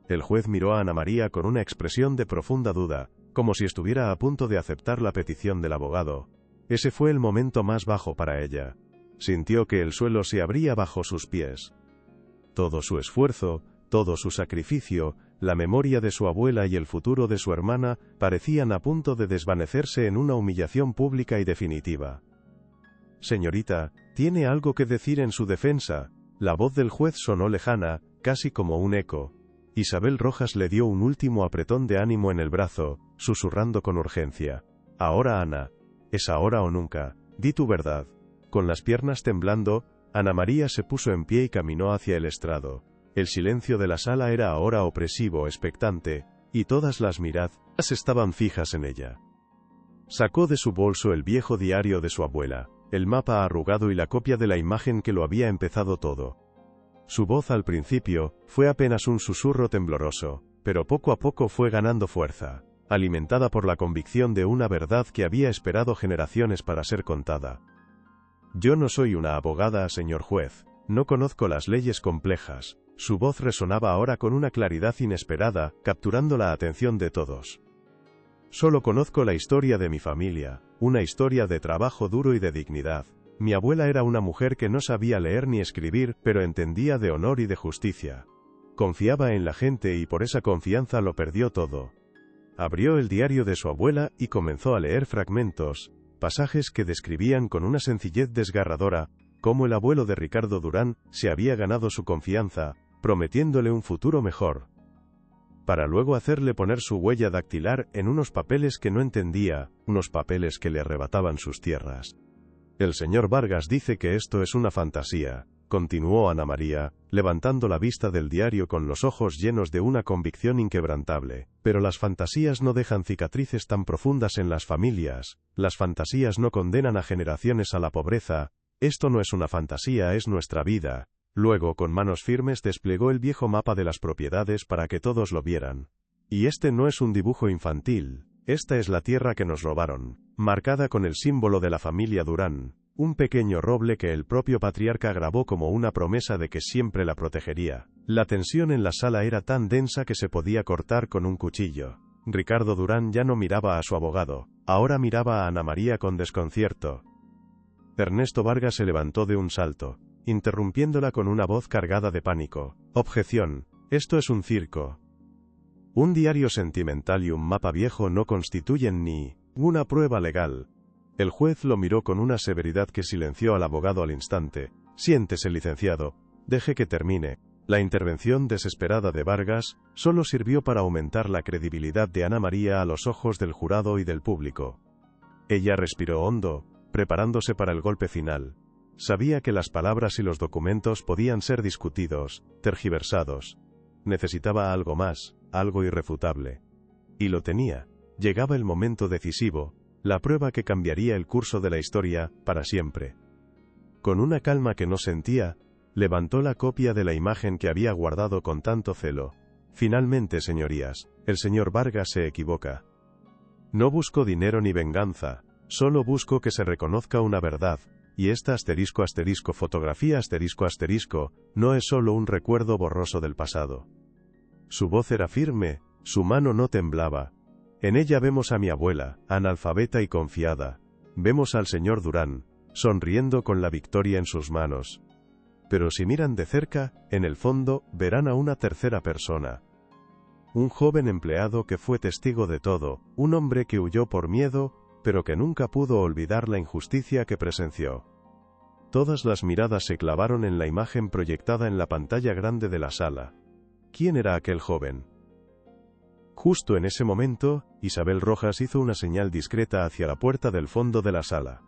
El juez miró a Ana María con una expresión de profunda duda, como si estuviera a punto de aceptar la petición del abogado. Ese fue el momento más bajo para ella. Sintió que el suelo se abría bajo sus pies. Todo su esfuerzo, todo su sacrificio, la memoria de su abuela y el futuro de su hermana, parecían a punto de desvanecerse en una humillación pública y definitiva. «Señorita, ¿tiene algo que decir en su defensa?». La voz del juez sonó lejana, casi como un eco. Isabel Rojas le dio un último apretón de ánimo en el brazo, susurrando con urgencia: «Ahora, Ana. Es ahora o nunca. Di tu verdad». Con las piernas temblando, Ana María se puso en pie y caminó hacia el estrado. El silencio de la sala era ahora opresivo, expectante, y todas las miradas estaban fijas en ella. Sacó de su bolso el viejo diario de su abuela, el mapa arrugado y la copia de la imagen que lo había empezado todo. Su voz al principio fue apenas un susurro tembloroso, pero poco a poco fue ganando fuerza, alimentada por la convicción de una verdad que había esperado generaciones para ser contada. «Yo no soy una abogada, señor juez, no conozco las leyes complejas». Su voz resonaba ahora con una claridad inesperada, capturando la atención de todos. «Solo conozco la historia de mi familia, una historia de trabajo duro y de dignidad. Mi abuela era una mujer que no sabía leer ni escribir, pero entendía de honor y de justicia. Confiaba en la gente y por esa confianza lo perdió todo». Abrió el diario de su abuela y comenzó a leer fragmentos, pasajes que describían con una sencillez desgarradora cómo el abuelo de Ricardo Durán se había ganado su confianza, prometiéndole un futuro mejor, para luego hacerle poner su huella dactilar en unos papeles que no entendía, unos papeles que le arrebataban sus tierras. «El señor Vargas dice que esto es una fantasía», continuó Ana María, levantando la vista del diario con los ojos llenos de una convicción inquebrantable. «Pero las fantasías no dejan cicatrices tan profundas en las familias, las fantasías no condenan a generaciones a la pobreza. Esto no es una fantasía, es nuestra vida». Luego, con manos firmes, desplegó el viejo mapa de las propiedades para que todos lo vieran. «Y este no es un dibujo infantil, esta es la tierra que nos robaron, marcada con el símbolo de la familia Durán, un pequeño roble que el propio patriarca grabó como una promesa de que siempre la protegería». La tensión en la sala era tan densa que se podía cortar con un cuchillo. Ricardo Durán ya no miraba a su abogado, ahora miraba a Ana María con desconcierto. Ernesto Vargas se levantó de un salto, interrumpiéndola con una voz cargada de pánico. «Objeción. Esto es un circo. Un diario sentimental y un mapa viejo no constituyen ni una prueba legal». El juez lo miró con una severidad que silenció al abogado al instante. «Siéntese, licenciado. Deje que termine». La intervención desesperada de Vargas solo sirvió para aumentar la credibilidad de Ana María a los ojos del jurado y del público. Ella respiró hondo, preparándose para el golpe final. Sabía que las palabras y los documentos podían ser discutidos, tergiversados. Necesitaba algo más, algo irrefutable. Y lo tenía. Llegaba el momento decisivo, la prueba que cambiaría el curso de la historia, para siempre. Con una calma que no sentía, levantó la copia de la imagen que había guardado con tanto celo. «Finalmente, señorías, el señor Vargas se equivoca. No busco dinero ni venganza, solo busco que se reconozca una verdad. Y esta fotografía no es solo un recuerdo borroso del pasado». Su voz era firme, su mano no temblaba. «En ella vemos a mi abuela, analfabeta y confiada. Vemos al señor Durán, sonriendo con la victoria en sus manos. Pero si miran de cerca, en el fondo, verán a una tercera persona. Un joven empleado que fue testigo de todo, un hombre que huyó por miedo, pero que nunca pudo olvidar la injusticia que presenció». Todas las miradas se clavaron en la imagen proyectada en la pantalla grande de la sala. ¿Quién era aquel joven? Justo en ese momento, Isabel Rojas hizo una señal discreta hacia la puerta del fondo de la sala.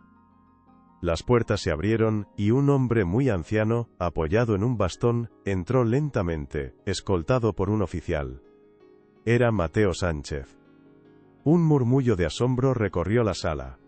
Las puertas se abrieron, y un hombre muy anciano, apoyado en un bastón, entró lentamente, escoltado por un oficial. Era Mateo Sánchez. Un murmullo de asombro recorrió la sala.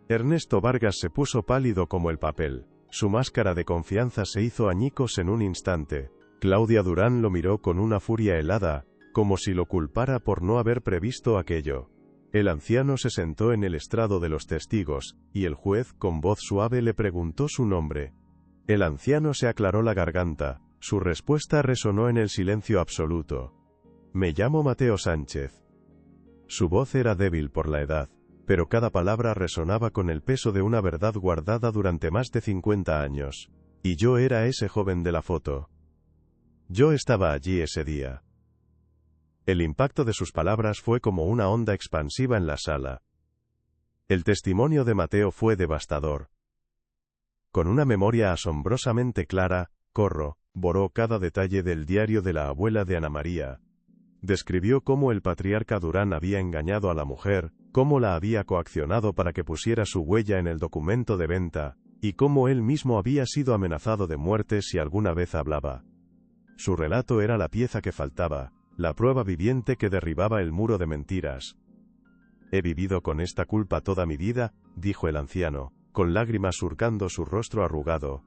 Ernesto Vargas se puso pálido como el papel. Su máscara de confianza se hizo añicos en un instante. Claudia Durán lo miró con una furia helada, como si lo culpara por no haber previsto aquello. El anciano se sentó en el estrado de los testigos, y el juez, con voz suave, le preguntó su nombre. El anciano se aclaró la garganta. Su respuesta resonó en el silencio absoluto. «Me llamo Mateo Sánchez». Su voz era débil por la edad, pero cada palabra resonaba con el peso de una verdad guardada durante más de 50 años. «Y yo era ese joven de la foto». Yo estaba allí ese día. El impacto de sus palabras fue como una onda expansiva en la sala. El testimonio de Mateo fue devastador. Con una memoria asombrosamente clara, borró cada detalle del diario de la abuela de Ana María. Describió cómo el patriarca Durán había engañado a la mujer, cómo la había coaccionado para que pusiera su huella en el documento de venta, y cómo él mismo había sido amenazado de muerte si alguna vez hablaba. Su relato era la pieza que faltaba, la prueba viviente que derribaba el muro de mentiras. «He vivido con esta culpa toda mi vida», dijo el anciano, con lágrimas surcando su rostro arrugado.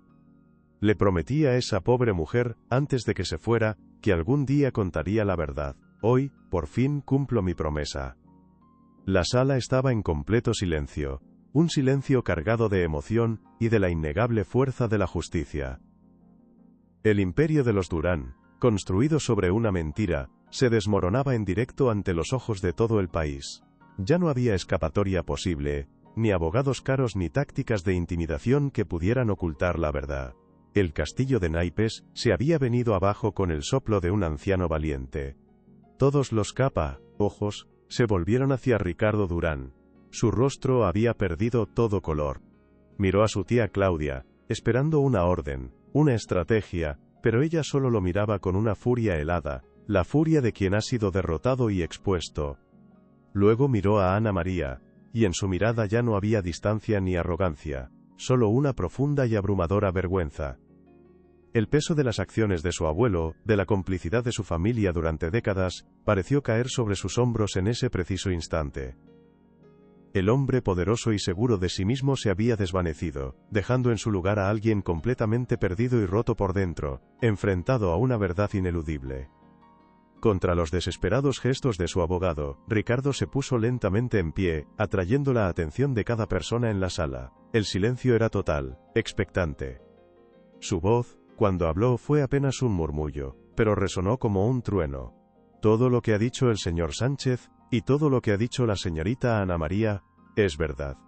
Le prometí a esa pobre mujer, antes de que se fuera, que algún día contaría la verdad. Hoy, por fin cumplo mi promesa. La sala estaba en completo silencio, un silencio cargado de emoción y de la innegable fuerza de la justicia. El imperio de los Durán, construido sobre una mentira, se desmoronaba en directo ante los ojos de todo el país. Ya no había escapatoria posible, ni abogados caros ni tácticas de intimidación que pudieran ocultar la verdad. El castillo de naipes se había venido abajo con el soplo de un anciano valiente. Todos los ojos se volvieron hacia Ricardo Durán. Su rostro había perdido todo color. Miró a su tía Claudia, esperando una orden, una estrategia, pero ella solo lo miraba con una furia helada, la furia de quien ha sido derrotado y expuesto. Luego miró a Ana María, y en su mirada ya no había distancia ni arrogancia, solo una profunda y abrumadora vergüenza. El peso de las acciones de su abuelo, de la complicidad de su familia durante décadas, pareció caer sobre sus hombros en ese preciso instante. El hombre poderoso y seguro de sí mismo se había desvanecido, dejando en su lugar a alguien completamente perdido y roto por dentro, enfrentado a una verdad ineludible. Contra los desesperados gestos de su abogado, Ricardo se puso lentamente en pie, atrayendo la atención de cada persona en la sala. El silencio era total, expectante. Su voz, cuando habló, fue apenas un murmullo, pero resonó como un trueno. Todo lo que ha dicho el señor Sánchez, y todo lo que ha dicho la señorita Ana María, es verdad.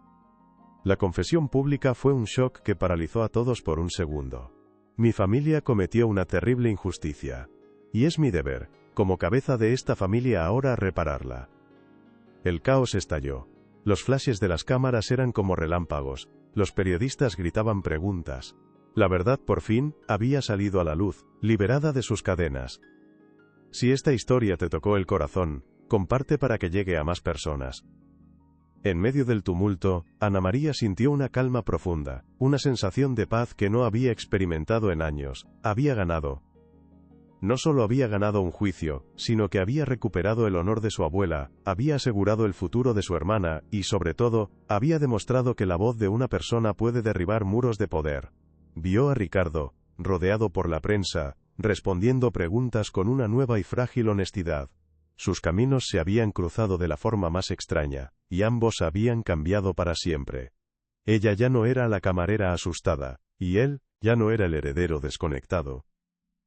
La confesión pública fue un shock que paralizó a todos por un segundo. Mi familia cometió una terrible injusticia. Y es mi deber, como cabeza de esta familia, ahora repararla. El caos estalló. Los flashes de las cámaras eran como relámpagos, los periodistas gritaban preguntas. La verdad por fin había salido a la luz, liberada de sus cadenas. Si esta historia te tocó el corazón, comparte para que llegue a más personas. En medio del tumulto, Ana María sintió una calma profunda, una sensación de paz que no había experimentado en años. Había ganado. No solo había ganado un juicio, sino que había recuperado el honor de su abuela, había asegurado el futuro de su hermana, y sobre todo, había demostrado que la voz de una persona puede derribar muros de poder. Vio a Ricardo, rodeado por la prensa, respondiendo preguntas con una nueva y frágil honestidad. Sus caminos se habían cruzado de la forma más extraña, y ambos habían cambiado para siempre. Ella ya no era la camarera asustada, y él, ya no era el heredero desconectado.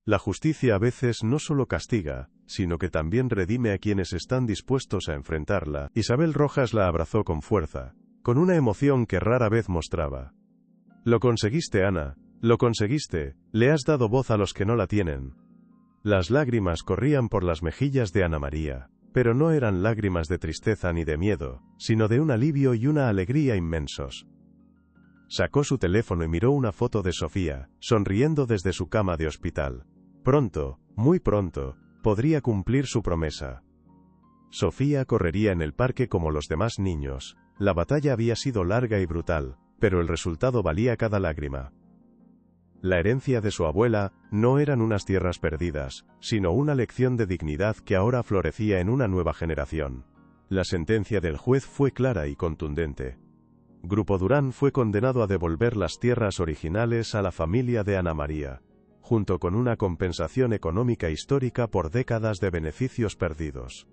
La justicia a veces no solo castiga, sino que también redime a quienes están dispuestos a enfrentarla. Isabel Rojas la abrazó con fuerza, con una emoción que rara vez mostraba. «Lo conseguiste, Ana, lo conseguiste, le has dado voz a los que no la tienen». Las lágrimas corrían por las mejillas de Ana María, pero no eran lágrimas de tristeza ni de miedo, sino de un alivio y una alegría inmensos. Sacó su teléfono y miró una foto de Sofía, sonriendo desde su cama de hospital. Pronto, muy pronto, podría cumplir su promesa. Sofía correría en el parque como los demás niños. La batalla había sido larga y brutal, pero el resultado valía cada lágrima. La herencia de su abuela no eran unas tierras perdidas, sino una lección de dignidad que ahora florecía en una nueva generación. La sentencia del juez fue clara y contundente. Grupo Durán fue condenado a devolver las tierras originales a la familia de Ana María, junto con una compensación económica histórica por décadas de beneficios perdidos.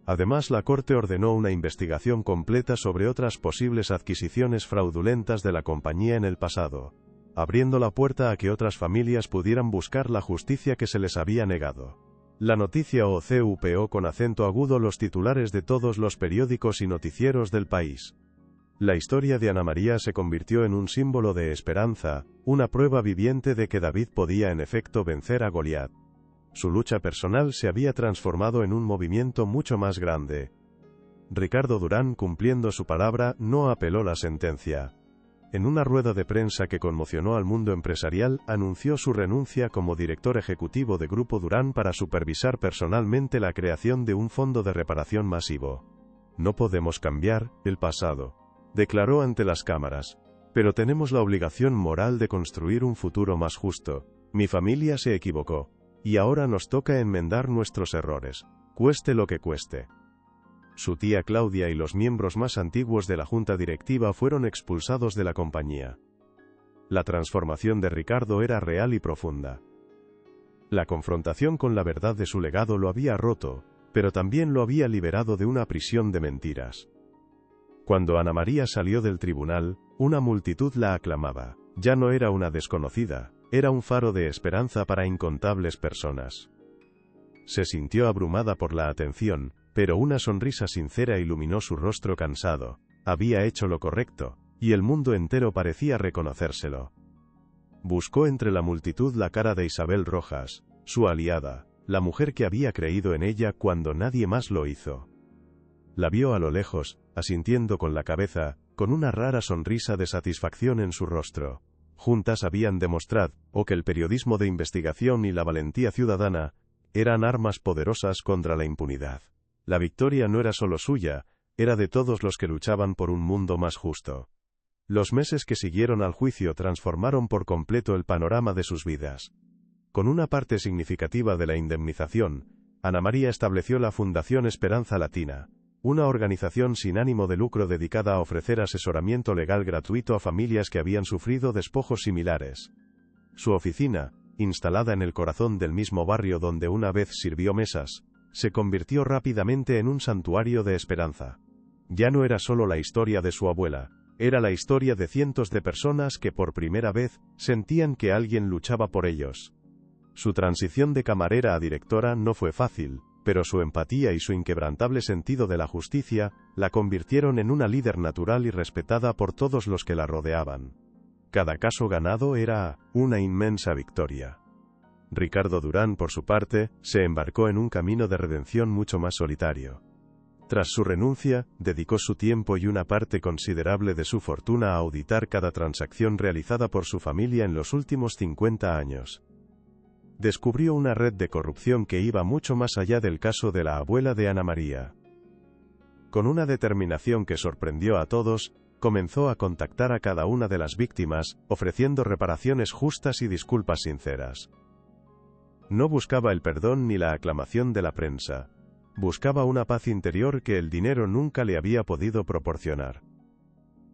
Además, la Corte ordenó una investigación completa sobre otras posibles adquisiciones fraudulentas de la compañía en el pasado, abriendo la puerta a que otras familias pudieran buscar la justicia que se les había negado. La noticia ocupó con acento agudo los titulares de todos los periódicos y noticieros del país. La historia de Ana María se convirtió en un símbolo de esperanza, una prueba viviente de que David podía en efecto vencer a Goliat. Su lucha personal se había transformado en un movimiento mucho más grande. Ricardo Durán, cumpliendo su palabra, no apeló la sentencia. En una rueda de prensa que conmocionó al mundo empresarial, anunció su renuncia como director ejecutivo de Grupo Durán para supervisar personalmente la creación de un fondo de reparación masivo. No podemos cambiar el pasado, declaró ante las cámaras, pero tenemos la obligación moral de construir un futuro más justo. Mi familia se equivocó, y ahora nos toca enmendar nuestros errores, cueste lo que cueste. Su tía Claudia y los miembros más antiguos de la junta directiva fueron expulsados de la compañía. La transformación de Ricardo era real y profunda. La confrontación con la verdad de su legado lo había roto, pero también lo había liberado de una prisión de mentiras. Cuando Ana María salió del tribunal, una multitud la aclamaba. Ya no era una desconocida, era un faro de esperanza para incontables personas. Se sintió abrumada por la atención, pero una sonrisa sincera iluminó su rostro cansado. Había hecho lo correcto, y el mundo entero parecía reconocérselo. Buscó entre la multitud la cara de Isabel Rojas, su aliada, la mujer que había creído en ella cuando nadie más lo hizo. La vio a lo lejos, asintiendo con la cabeza, con una rara sonrisa de satisfacción en su rostro. Juntas habían demostrado, que el periodismo de investigación y la valentía ciudadana eran armas poderosas contra la impunidad. La victoria no era solo suya, era de todos los que luchaban por un mundo más justo. Los meses que siguieron al juicio transformaron por completo el panorama de sus vidas. Con una parte significativa de la indemnización, Ana María estableció la Fundación Esperanza Latina, una organización sin ánimo de lucro dedicada a ofrecer asesoramiento legal gratuito a familias que habían sufrido despojos similares. Su oficina, instalada en el corazón del mismo barrio donde una vez sirvió mesas, se convirtió rápidamente en un santuario de esperanza. Ya no era solo la historia de su abuela, era la historia de cientos de personas que por primera vez sentían que alguien luchaba por ellos. Su transición de camarera a directora no fue fácil, pero su empatía y su inquebrantable sentido de la justicia la convirtieron en una líder natural y respetada por todos los que la rodeaban. Cada caso ganado era una inmensa victoria. Ricardo Durán, por su parte, se embarcó en un camino de redención mucho más solitario. Tras su renuncia, dedicó su tiempo y una parte considerable de su fortuna a auditar cada transacción realizada por su familia en los últimos 50 años. Descubrió una red de corrupción que iba mucho más allá del caso de la abuela de Ana María. Con una determinación que sorprendió a todos, comenzó a contactar a cada una de las víctimas, ofreciendo reparaciones justas y disculpas sinceras. No buscaba el perdón ni la aclamación de la prensa. Buscaba una paz interior que el dinero nunca le había podido proporcionar.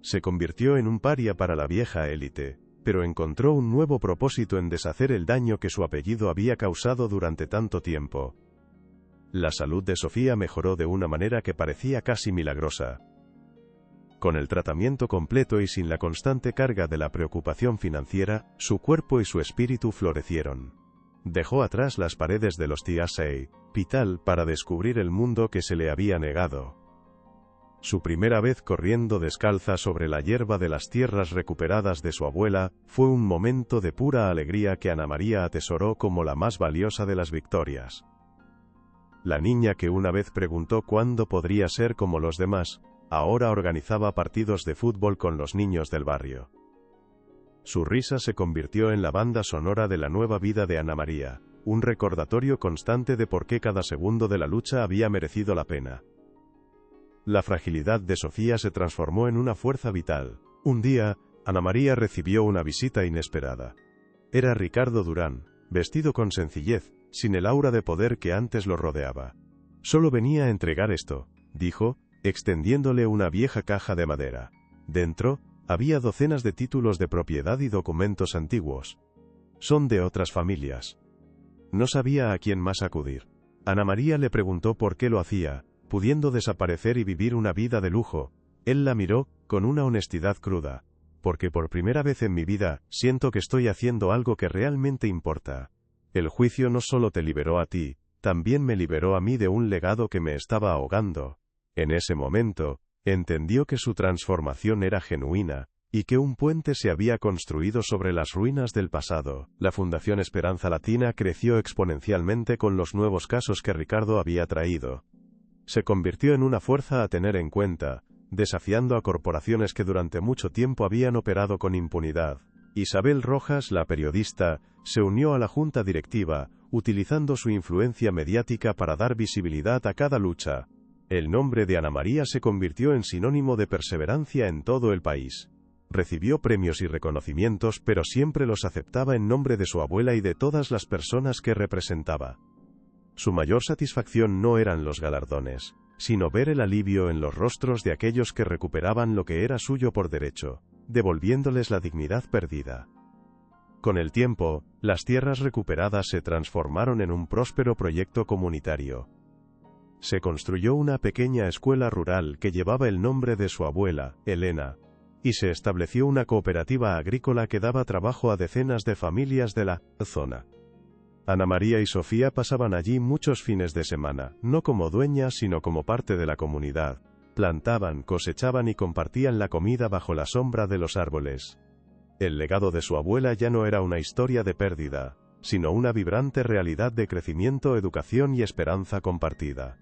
Se convirtió en un paria para la vieja élite, pero encontró un nuevo propósito en deshacer el daño que su apellido había causado durante tanto tiempo. La salud de Sofía mejoró de una manera que parecía casi milagrosa. Con el tratamiento completo y sin la constante carga de la preocupación financiera, su cuerpo y su espíritu florecieron. Dejó atrás las paredes del hospital para descubrir el mundo que se le había negado. Su primera vez corriendo descalza sobre la hierba de las tierras recuperadas de su abuela, fue un momento de pura alegría que Ana María atesoró como la más valiosa de las victorias. La niña que una vez preguntó cuándo podría ser como los demás, ahora organizaba partidos de fútbol con los niños del barrio. Su risa se convirtió en la banda sonora de la nueva vida de Ana María, un recordatorio constante de por qué cada segundo de la lucha había merecido la pena. La fragilidad de Sofía se transformó en una fuerza vital. Un día, Ana María recibió una visita inesperada. Era Ricardo Durán, vestido con sencillez, sin el aura de poder que antes lo rodeaba. Solo venía a entregar esto, dijo, extendiéndole una vieja caja de madera. Dentro, había docenas de títulos de propiedad y documentos antiguos. Son de otras familias. No sabía a quién más acudir. Ana María le preguntó por qué lo hacía, pudiendo desaparecer y vivir una vida de lujo. Él la miró, con una honestidad cruda. Porque por primera vez en mi vida, siento que estoy haciendo algo que realmente importa. El juicio no solo te liberó a ti, también me liberó a mí de un legado que me estaba ahogando. En ese momento, entendió que su transformación era genuina, y que un puente se había construido sobre las ruinas del pasado. La Fundación Esperanza Latina creció exponencialmente con los nuevos casos que Ricardo había traído. Se convirtió en una fuerza a tener en cuenta, desafiando a corporaciones que durante mucho tiempo habían operado con impunidad. Isabel Rojas, la periodista, se unió a la junta directiva, utilizando su influencia mediática para dar visibilidad a cada lucha. El nombre de Ana María se convirtió en sinónimo de perseverancia en todo el país. Recibió premios y reconocimientos, pero siempre los aceptaba en nombre de su abuela y de todas las personas que representaba. Su mayor satisfacción no eran los galardones, sino ver el alivio en los rostros de aquellos que recuperaban lo que era suyo por derecho, devolviéndoles la dignidad perdida. Con el tiempo, las tierras recuperadas se transformaron en un próspero proyecto comunitario. Se construyó una pequeña escuela rural que llevaba el nombre de su abuela, Elena, y se estableció una cooperativa agrícola que daba trabajo a decenas de familias de la zona. Ana María y Sofía pasaban allí muchos fines de semana, no como dueñas sino como parte de la comunidad. Plantaban, cosechaban y compartían la comida bajo la sombra de los árboles. El legado de su abuela ya no era una historia de pérdida, sino una vibrante realidad de crecimiento, educación y esperanza compartida.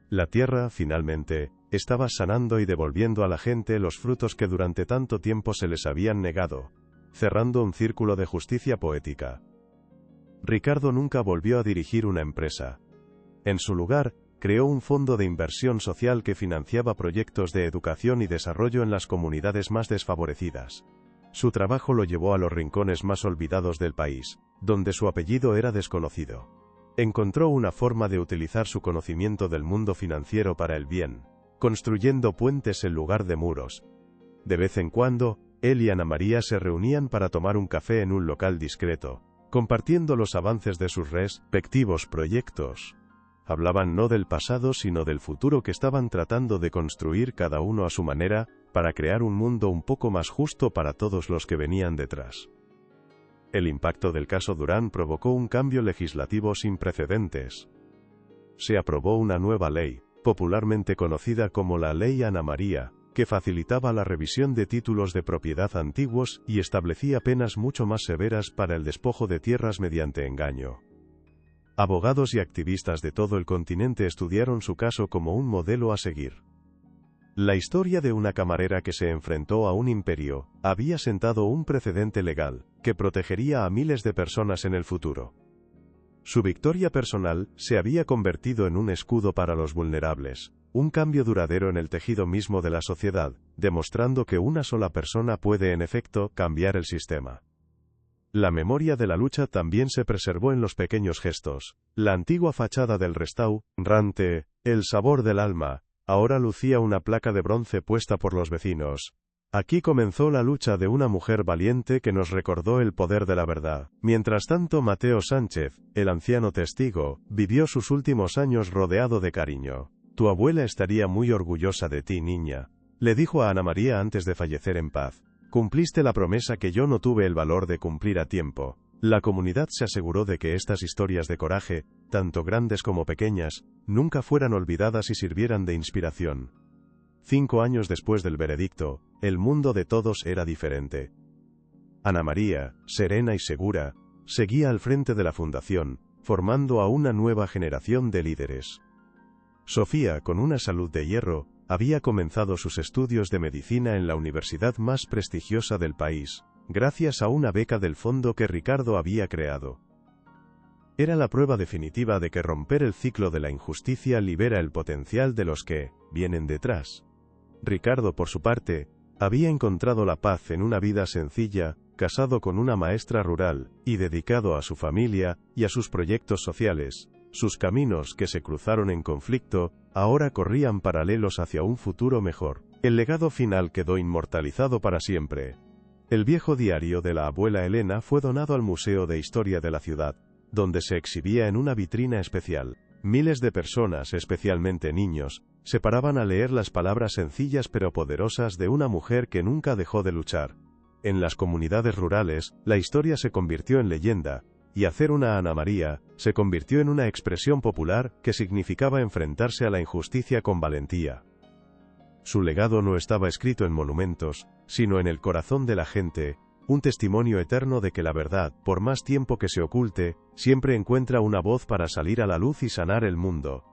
La tierra, finalmente, estaba sanando y devolviendo a la gente los frutos que durante tanto tiempo se les habían negado, cerrando un círculo de justicia poética. Ricardo nunca volvió a dirigir una empresa. En su lugar, creó un fondo de inversión social que financiaba proyectos de educación y desarrollo en las comunidades más desfavorecidas. Su trabajo lo llevó a los rincones más olvidados del país, donde su apellido era desconocido. Encontró una forma de utilizar su conocimiento del mundo financiero para el bien, construyendo puentes en lugar de muros. De vez en cuando, él y Ana María se reunían para tomar un café en un local discreto, compartiendo los avances de sus respectivos proyectos. Hablaban no del pasado sino del futuro que estaban tratando de construir cada uno a su manera, para crear un mundo un poco más justo para todos los que venían detrás. El impacto del caso Durán provocó un cambio legislativo sin precedentes. Se aprobó una nueva ley, popularmente conocida como la Ley Ana María, que facilitaba la revisión de títulos de propiedad antiguos y establecía penas mucho más severas para el despojo de tierras mediante engaño. Abogados y activistas de todo el continente estudiaron su caso como un modelo a seguir. La historia de una camarera que se enfrentó a un imperio había sentado un precedente legal que protegería a miles de personas en el futuro. Su victoria personal se había convertido en un escudo para los vulnerables, un cambio duradero en el tejido mismo de la sociedad, demostrando que una sola persona puede en efecto cambiar el sistema. La memoria de la lucha también se preservó en los pequeños gestos. La antigua fachada del restaurante El Sabor del Alma ahora lucía una placa de bronce puesta por los vecinos. Aquí comenzó la lucha de una mujer valiente que nos recordó el poder de la verdad. Mientras tanto, Mateo Sánchez, el anciano testigo, vivió sus últimos años rodeado de cariño. Tu abuela estaría muy orgullosa de ti, niña, le dijo a Ana María antes de fallecer en paz. Cumpliste la promesa que yo no tuve el valor de cumplir a tiempo. La comunidad se aseguró de que estas historias de coraje, tanto grandes como pequeñas, nunca fueran olvidadas y sirvieran de inspiración. 5 años después del veredicto, el mundo de todos era diferente. Ana María, serena y segura, seguía al frente de la fundación, formando a una nueva generación de líderes. Sofía, con una salud de hierro, había comenzado sus estudios de medicina en la universidad más prestigiosa del país, gracias a una beca del fondo que Ricardo había creado. Era la prueba definitiva de que romper el ciclo de la injusticia libera el potencial de los que vienen detrás. Ricardo, por su parte, había encontrado la paz en una vida sencilla, casado con una maestra rural, y dedicado a su familia y a sus proyectos sociales. Sus caminos, que se cruzaron en conflicto, ahora corrían paralelos hacia un futuro mejor. El legado final quedó inmortalizado para siempre. El viejo diario de la abuela Elena fue donado al Museo de Historia de la ciudad, donde se exhibía en una vitrina especial. Miles de personas, especialmente niños, se paraban a leer las palabras sencillas pero poderosas de una mujer que nunca dejó de luchar. En las comunidades rurales, la historia se convirtió en leyenda, y hacer una Ana María se convirtió en una expresión popular que significaba enfrentarse a la injusticia con valentía. Su legado no estaba escrito en monumentos, sino en el corazón de la gente, un testimonio eterno de que la verdad, por más tiempo que se oculte, siempre encuentra una voz para salir a la luz y sanar el mundo.